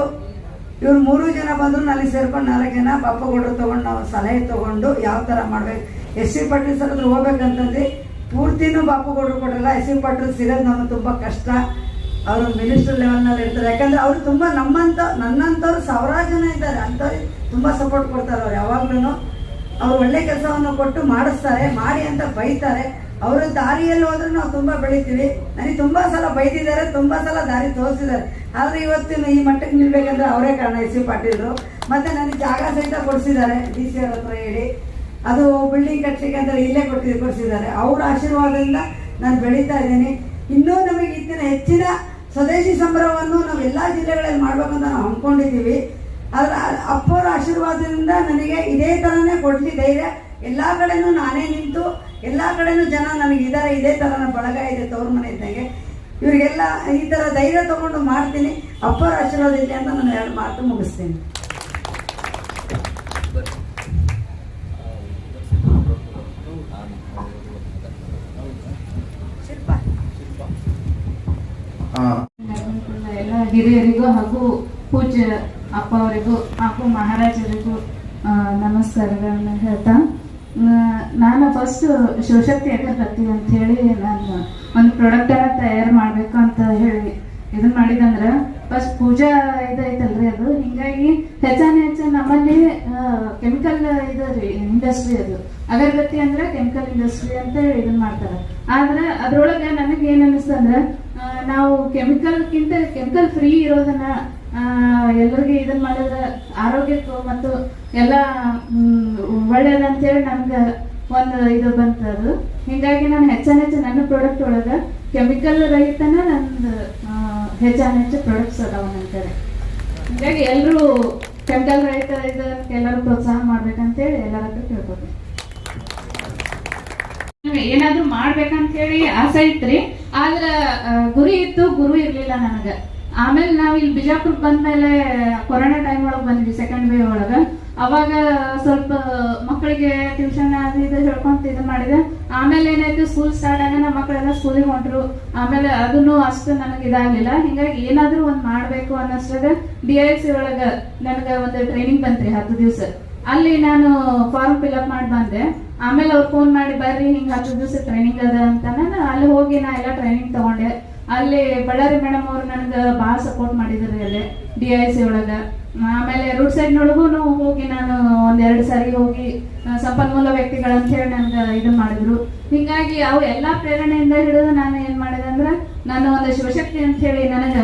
ಇವ್ರು 3 ಜನ ಬಂದರು. ನನಗೆ ಸೇರ್ಕೊಂಡು 4 ಜನ ಬಾಪುಗೌಡರು ತೊಗೊಂಡು ನಾವು ಸಲಹೆ ತೊಗೊಂಡು ಯಾವ ಥರ ಮಾಡ್ಬೇಕು. SV ಪಾಟೀಲ್ ಸರ್ ಹತ್ರ ಹೋಗ್ಬೇಕಂತಂದು ಪೂರ್ತಿನೂ ಬಾಪುಗೌಡರು ಕೊಡಲ್ಲ. SV ಪಾಟೀಲ್ ಸಿಗೋದು ನಮಗೆ ತುಂಬ ಕಷ್ಟ. ಅವರು ಮಿನಿಸ್ಟರ್ ಲೆವೆಲ್ನಲ್ಲಿ ಇರ್ತಾರೆ. ಯಾಕಂದರೆ ಅವರು ತುಂಬ ನನ್ನಂಥವ್ರು 1000 ಜನ ಇದ್ದಾರೆ. ಅಂಥವ್ರಿಗೆ ತುಂಬ ಸಪೋರ್ಟ್ ಕೊಡ್ತಾರೆ. ಅವ್ರು ಯಾವಾಗ್ಲೂ ಅವ್ರು ಒಳ್ಳೆ ಕೆಲಸವನ್ನು ಕೊಟ್ಟು ಮಾಡಿಸ್ತಾರೆ, ಮಾಡಿ ಅಂತ ಬೈತಾರೆ. ಅವರ ದಾರಿಯಲ್ಲಿ ಹೋದ್ರೂ ನಾವು ತುಂಬ ಬೆಳಿತೀವಿ. ನನಗೆ ತುಂಬ ಸಲ ಬೈದಿದ್ದಾರೆ, ತುಂಬ ಸಲ ದಾರಿ ತೋರಿಸಿದ್ದಾರೆ. ಆದರೆ ಇವತ್ತಿನ ಈ ಮಟ್ಟಕ್ಕೆ ನಿಲ್ಬೇಕಂದ್ರೆ ಅವರೇ ಕಾರಣ. SV ಪಾಟೀಲ್ರು ಮತ್ತೆ ನನಗೆ ಜಾಗ ಸಹಿತ ಕೊಡಿಸಿದ್ದಾರೆ DC ಅವ್ರ ಹತ್ರ ಹೇಳಿ. ಅದು ಬಿಲ್ಡಿಂಗ್ ಕಟ್ಟಲಿಕ್ಕೆ ಅಂತ ಇಲ್ಲೇ ಕೊಡಿಸಿದ್ದಾರೆ. ಅವರ ಆಶೀರ್ವಾದದಿಂದ ನಾನು ಬೆಳೀತಾ ಇದ್ದೀನಿ. ಇನ್ನೂ ನಮಗೆ ಇತ್ತಿನ ಹೆಚ್ಚಿನ ಸ್ವದೇಶಿ ಸಂಭ್ರಮವನ್ನು ನಾವು ಎಲ್ಲ ಜಿಲ್ಲೆಗಳಲ್ಲಿ ಮಾಡ್ಬೇಕಂತ ನಾವು ಅಂದ್ಕೊಂಡಿದ್ದೀವಿ. ಆದರೆ ಅಪ್ಪವ್ರ ಆಶೀರ್ವಾದದಿಂದ ನನಗೆ ಇದೇ ಥರನೇ ಕೊಡಲಿ ಧೈರ್ಯ. ಎಲ್ಲ ಕಡೆನೂ ನಾನೇ ನಿಂತು ಎಲ್ಲ ಕಡೆನೂ ಜನ ನನಗಿದ್ದಾರೆ. ಇದೇ ಥರ ನನ್ನ ಬಳಗ ಇದೆ ತವ್ರ ಮನೆ ಇದ್ದಂಗೆ. ಇವರಿಗೆಲ್ಲ ಈ ಥರ ಧೈರ್ಯ ತಗೊಂಡು ಮಾಡ್ತೀನಿ. ಅಪ್ಪರ ಆಶೀರ್ವಾದ ಇದೆ ಅಂತ ನಾನು 2 ಮಾತು ಮುಗಿಸ್ತೀನಿ. ಎಲ್ಲ ಹಿರಿಯರಿಗೂ ಹಾಗೂ ಪೂಜ್ಯ ಅಪ್ಪ ಅವರಿಗೂ ಹಾಗೂ ಮಹಾರಾಜರಿಗೂ ನಮಸ್ಕಾರಗಳನ್ನ ಹೇಳ್ತಾ, ನಾನು ಫಸ್ಟ್ ಶಿವಶಕ್ತಿ ಅಗರಬತ್ತಿ ಅಂತ ಹೇಳಿ ನಾನು ಒಂದು ಪ್ರಾಡಕ್ಟನ್ನು ತಯಾರು ಮಾಡಬೇಕು ಅಂತ ಹೇಳಿ ಇದನ್ನ ಮಾಡಿದಂದ್ರೆ ಫಸ್ಟ್ ಪೂಜಾ ಇದೈತಲ್ರಿ ಅದು ಹಿಂಗಾಗಿ ಹೆಚ್ಚ ನಮ್ಮಲ್ಲಿ ಕೆಮಿಕಲ್ ಇದು ಇಂಡಸ್ಟ್ರಿ ಅದು ಅಗರಬತ್ತಿ ಅಂದ್ರೆ ಕೆಮಿಕಲ್ ಇಂಡಸ್ಟ್ರಿ ಅಂತ ಇದನ್ನ ಮಾಡ್ತಾರೆ. ಆದ್ರೆ ಅದ್ರೊಳಗೆ ನನಗೆ ಏನ್ ಅನಿಸ್ತಂದ್ರೆ ನಾವು ಕೆಮಿಕಲ್ ಫ್ರೀ ಇರೋದನ್ನ ಎಲ್ಲರಿಗೆ ಇದನ್ನ ಮಾಡಿದ್ರೆ ಆರೋಗ್ಯಕ್ಕೂ ಮತ್ತು ಎಲ್ಲ ಒಳ್ಳೇದಂತೇಳಿ ನನ್ಗೆ ಒಂದು ಇದು ಬಂತದು. ಹಿಂಗಾಗಿ ನಾನು ಹೆಚ್ಚ ನನ್ನ ಪ್ರಾಡಕ್ಟ್ ಒಳಗೆ ಕೆಮಿಕಲ್ ರಹಿತನ ನಂದು ಹೆಚ್ಚು ಪ್ರಾಡಕ್ಟ್ಸ್ ಅದಾವ ನನ್ನ ಕಡೆ. ಹಿಂಗಾಗಿ ಎಲ್ಲರೂ ಕೆಮಿಕಲ್ ರಹಿತ ಎಲ್ಲರೂ ಪ್ರೋತ್ಸಾಹ ಮಾಡ್ಬೇಕಂತೇಳಿ ಎಲ್ಲರ ಹತ್ರ ಕೇಳ್ಕೊತೀನಿ. ಏನಾದ್ರು ಮಾಡ್ಬೇಕಂತ ಹೇಳಿ ಆಸೆ ಇತ್ರಿ, ಆದ್ರ ಗುರಿ ಇತ್ತು, ಗುರು ಇರ್ಲಿಲ್ಲ ನನಗ. ಆಮೇಲೆ ನಾವ್ ಇಲ್ಲಿ ಬಿಜಾಪುರಕ್ಕೆ ಬಂದ್ಮೇಲೆ ಕೊರೋನಾ ಟೈಮ್ ಒಳಗೆ ಬಂದ್ವಿ, ಸೆಕೆಂಡ್ ವೇವ್ ಒಳಗ. ಅವಾಗ ಸ್ವಲ್ಪ ಮಕ್ಕಳಿಗೆ ಟ್ಯೂಷನ್ ಅದು ಇದು ಹೇಳ್ಕೊಂತ ಇದು ಮಾಡಿದೆ. ಆಮೇಲೆ ಏನಾಯ್ತು, ಸ್ಕೂಲ್ ಸ್ಟಾರ್ಟ್ ಆಗ ನಮ್ಮ ಮಕ್ಕಳೆಲ್ಲ ಸ್ಕೂಲಿಗೆ ಹೊಂಟ್ರು. ಆಮೇಲೆ ಅದನ್ನು ಅಷ್ಟು ನನಗೆ ಇದಾಗ್ಲಿಲ್ಲ. ಹಿಂಗಾಗಿ ಏನಾದ್ರೂ ಒಂದ್ ಮಾಡ್ಬೇಕು ಅನ್ನೋಷ್ಟಾಗ DIC ಒಳಗ ನನಗ ಒಂದು ಟ್ರೈನಿಂಗ್ ಬಂತ್ರಿ 10 ದಿವಸ. ಅಲ್ಲಿ ನಾನು ಫಾರ್ಮ್ ಫಿಲ್ಅಪ್ ಮಾಡಿ ಬಂದೆ. ಆಮೇಲೆ ಅವ್ರು ಫೋನ್ ಮಾಡಿ ಬರ್ರಿ ಹಿಂಗ 10 ದಿವಸ ಟ್ರೈನಿಂಗ್ ಅದ ಅಂತ ಅಲ್ಲಿ ಹೋಗಿ ನಾ ಎಲ್ಲ ಟ್ರೈನಿಂಗ್ ತಗೊಂಡೆ. ಅಲ್ಲಿ ಬಳ್ಳಾರಿ ಮೇಡಮ್ ಅವ್ರು ನನಗೆ ಭಾಳ ಸಪೋರ್ಟ್ ಮಾಡಿದ್ರು ಅಲ್ಲಿ DIC ಒಳಗ. ಆಮೇಲೆ ರೂಟ್ ಸೈಡ್ ನೊಳಗೂ ಹೋಗಿ ನಾನು 1-2 ಸಾರಿ ಹೋಗಿ ಸಂಪನ್ಮೂಲ ವ್ಯಕ್ತಿಗಳಂತ ಹೇಳಿ ನನ್ಗೆ ಇದನ್ನ ಮಾಡಿದ್ರು. ಹಿಂಗಾಗಿ ಅವು ಎಲ್ಲಾ ಪ್ರೇರಣೆಯಿಂದ ಹಿಡಿದು ನಾನು ಏನ್ ಮಾಡಿದೆ ಅಂದ್ರೆ, ನಾನು ಒಂದು ಶಿವಶಕ್ತಿ ಅಂತ ಹೇಳಿ ನನಗ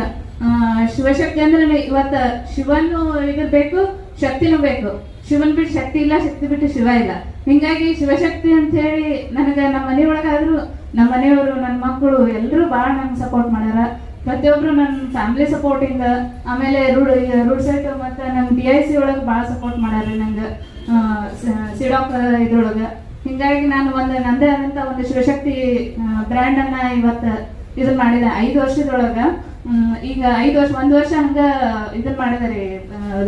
ಶಿವಶಕ್ತಿ ಅಂದ್ರೆ ಇವತ್ತ ಶಿವನು ಇದಿರ್ಬೇಕು, ಶಕ್ತಿನೂ ಬೇಕು. ಶಿವನ್ ಬಿಟ್ಟು ಶಕ್ತಿ ಇಲ್ಲ, ಶಕ್ತಿ ಬಿಟ್ಟು ಶಿವ ಇಲ್ಲ. ಹಿಂಗಾಗಿ ಶಿವಶಕ್ತಿ ಅಂತ ಹೇಳಿ ನನಗ ನಮ್ಮ ಮನೆಯೊಳಗಾದ್ರು ನಮ್ಮ ಮನೆಯವರು, ನನ್ನ ಮಕ್ಕಳು ಎಲ್ಲರೂ ಭಾಳ ನಂಗೆ ಸಪೋರ್ಟ್ ಮಾಡ್ಯಾರ. ಪ್ರತಿಯೊಬ್ರು ನನ್ನ ಫ್ಯಾಮಿಲಿ ಸಪೋರ್ಟಿಂದ, ಆಮೇಲೆ ರೂಡ್ ಸೈಡ್ ಮತ್ತೆ ನಮ್ DIC ಒಳಗೆ ಭಾಳ ಸಪೋರ್ಟ್ ಮಾಡ್ಯಾರ ನಂಗೆ ಸಿಡಾಕ್ ಇದ್ರೊಳಗ. ಹಿಂಗಾಗಿ ನಾನು ನಂದೇ ಆದಂತ ಒಂದು ಶಿವಶಕ್ತಿ ಬ್ರ್ಯಾಂಡ್ ಅನ್ನ ಇವತ್ತು ಇದನ್ನ ಮಾಡಿದೆ 5 ವರ್ಷದೊಳಗ. ಈಗ 1 ವರ್ಷ ಹಂಗ ಇದನ್ನ ಮಾಡಿದಾರೆ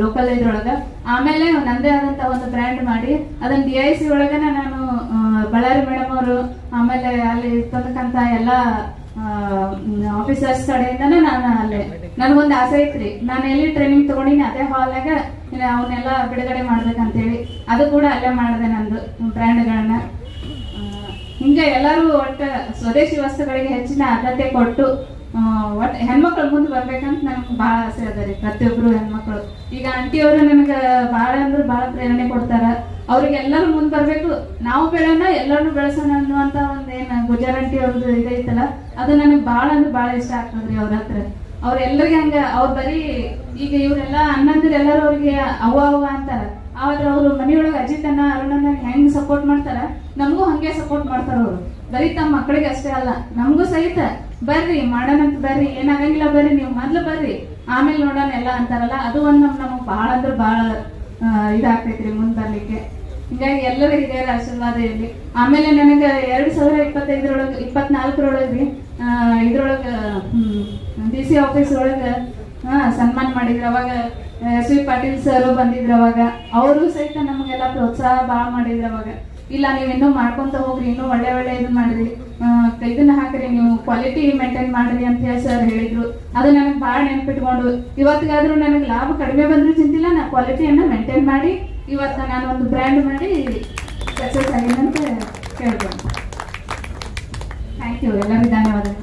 ಲೋಕಲ್ ಇದ್ರೊಳಗ. ಆಮೇಲೆ ನಂದೇ ಆದಂತ ಒಂದು ಬ್ರ್ಯಾಂಡ್ ಮಾಡಿ ಅದನ್ನ DIC ಒಳಗನ ನಾನು ಬಳ್ಳಾರಿ ಮೇಡಮ್ ಅವರು, ಆಮೇಲೆ ಅಲ್ಲಿ ಇರ್ತಕ್ಕಂತ ಎಲ್ಲಾ ಆಫೀಸರ್ಸ್ ಕಡೆಯಿಂದನೇ ನಾನು ಅಲ್ಲಿ ನನಗೊಂದು ಆಸೆ ಐತ್ರಿ, ನಾನು ಎಲ್ಲಿ ಟ್ರೈನಿಂಗ್ ತಗೊಂಡಿನಿ ಅದೇ ಹಾಲ್ನಾಗ ಅವನ್ನೆಲ್ಲ ಬಿಡುಗಡೆ ಮಾಡ್ಬೇಕಂತೇಳಿ ಅದು ಕೂಡ ಅಲ್ಲೇ ಮಾಡಿದೆ ನಂದು ಬ್ರ್ಯಾಂಡ್ಗಳನ್ನ. ಹಿಂಗೆ ಎಲ್ಲರೂ ಒಟ್ಟು ಸ್ವದೇಶಿ ವಸ್ತುಗಳಿಗೆ ಹೆಚ್ಚಿನ ಆದ್ಯತೆ ಕೊಟ್ಟು ಒಟ್ಟು ಹೆಣ್ಮಕ್ಳು ಮುಂದೆ ಬರ್ಬೇಕಂತ ನನ್ಗೆ ಭಾಳ ಆಸೆ ಅದ ರೀ. ಪ್ರತಿಯೊಬ್ರು ಹೆಣ್ಮಕ್ಳು ಈಗ ಆಂಟಿಯವರು ನನಗೆ ಭಾಳ ಅಂದ್ರೆ ಭಾಳ ಪ್ರೇರಣೆ ಕೊಡ್ತಾರ. ಅವ್ರಿಗೆ ಎಲ್ಲರೂ ಮುಂದೆ ಬರ್ಬೇಕು, ನಾವು ಬೆಳೆಯೋಣ ಎಲ್ಲರೂ ಬೆಳೆಸೋಣ ಅನ್ನುವಂತ ಒಂದೇನು ಗುಜಾರಂಟಿ ಅವ್ರದ್ದು ಇದೈತಲ್ಲ, ಅದು ನನಗೆ ಭಾಳ ಅಂದ್ರೆ ಭಾಳ ಇಷ್ಟ ಆಗ್ತದ್ರಿ ಅವ್ರ ಹತ್ರ. ಅವ್ರೆಲ್ಲರಿಗೆ ಹಂಗ ಅವ್ರು ಬರೀ ಈಗ ಇವರೆಲ್ಲ ಅಣ್ಣಂದಿರು ಎಲ್ಲರೂ ಅವ್ರಿಗೆ ಅವ್ವ ಅಂತಾರ. ಆದ್ರೆ ಅವ್ರು ಮನೆಯೊಳಗೆ ಅಜಿತನ ಅರುಣನ ಹೆಂಗ್ ಸಪೋರ್ಟ್ ಮಾಡ್ತಾರ, ನಮಗೂ ಹಂಗೆ ಸಪೋರ್ಟ್ ಮಾಡ್ತಾರ ಅವ್ರು. ಬರೀ ತಮ್ಮ ಮಕ್ಕಳಿಗೆ ಅಷ್ಟೇ ಅಲ್ಲ, ನಮಗೂ ಸಹಿತ ಬರ್ರಿ ಮಾಡೋಣಂತ, ಬರ್ರಿ ಏನಾಗಂಗಿಲ್ಲ, ಬರ್ರಿ ನೀವು ಮೊದ್ಲು ಬರ್ರಿ ಆಮೇಲೆ ನೋಡೋಣ ಎಲ್ಲ ಅಂತಾರಲ್ಲ, ಅದು ಒಂದು ನಮಗ್ ಭಾಳ ಅಂದ್ರೆ ಭಾಳ ಇದಾಗ್ತೈತ್ರಿ ಮುಂದ್ ಬರ್ಲಿಕ್ಕೆ. ಹಿಂಗಾಗಿ ಎಲ್ಲರ ಹಿರಿಯರ ಆಶೀರ್ವಾದ ಇರ್ಲಿ. ಆಮೇಲೆ ನನಗೆ 2024 ಇದ್ರೊಳಗ DC ಆಫೀಸ್ ಒಳಗ ಸನ್ಮಾನ ಮಾಡಿದ್ರು. ಅವಾಗ SV ಪಾಟೀಲ್ ಸರ್ ಬಂದಿದ್ರು. ಅವಾಗ ಅವರು ಸಹಿತ ನಮಗೆಲ್ಲ ಪ್ರೋತ್ಸಾಹ ಭಾಳ ಮಾಡಿದ್ರು. ಅವಾಗ ಇಲ್ಲ ನೀವು ಇನ್ನೂ ಮಾಡ್ಕೊಂತ ಹೋಗ್ರಿ, ಇನ್ನೂ ಒಳ್ಳೆ ಇದನ್ನ ಮಾಡಿರಿ, ಇದನ್ನ ಹಾಕ್ರಿ, ನೀವು ಕ್ವಾಲಿಟಿ ಮೇಂಟೈನ್ ಮಾಡ್ರಿ ಅಂತ ಹೇಳಿ ಸರ್ ಹೇಳಿದ್ರು. ಅದು ನನಗೆ ಭಾಳ ನೆನಪಿಟ್ಕೊಂಡು ಇವತ್ತಿಗಾದ್ರೂ ನನಗೆ ಲಾಭ ಕಡಿಮೆ ಬಂದ್ರೂ ಚಿಂತಿಲ್ಲ, ನಾ ಕ್ವಾಲಿಟಿಯನ್ನ ಮೇಂಟೈನ್ ಮಾಡಿ ಇವತ್ತು ನಾನು ಒಂದು ಬ್ರ್ಯಾಂಡ್ ಮಾಡಿ ಸಕ್ಸಸ್ ಆಗಿದೆ ಅಂತ ಕೇಳ್ಬೋದು. ಥ್ಯಾಂಕ್ ಯು, ಎಲ್ಲರಿಗೂ ಧನ್ಯವಾದಗಳು.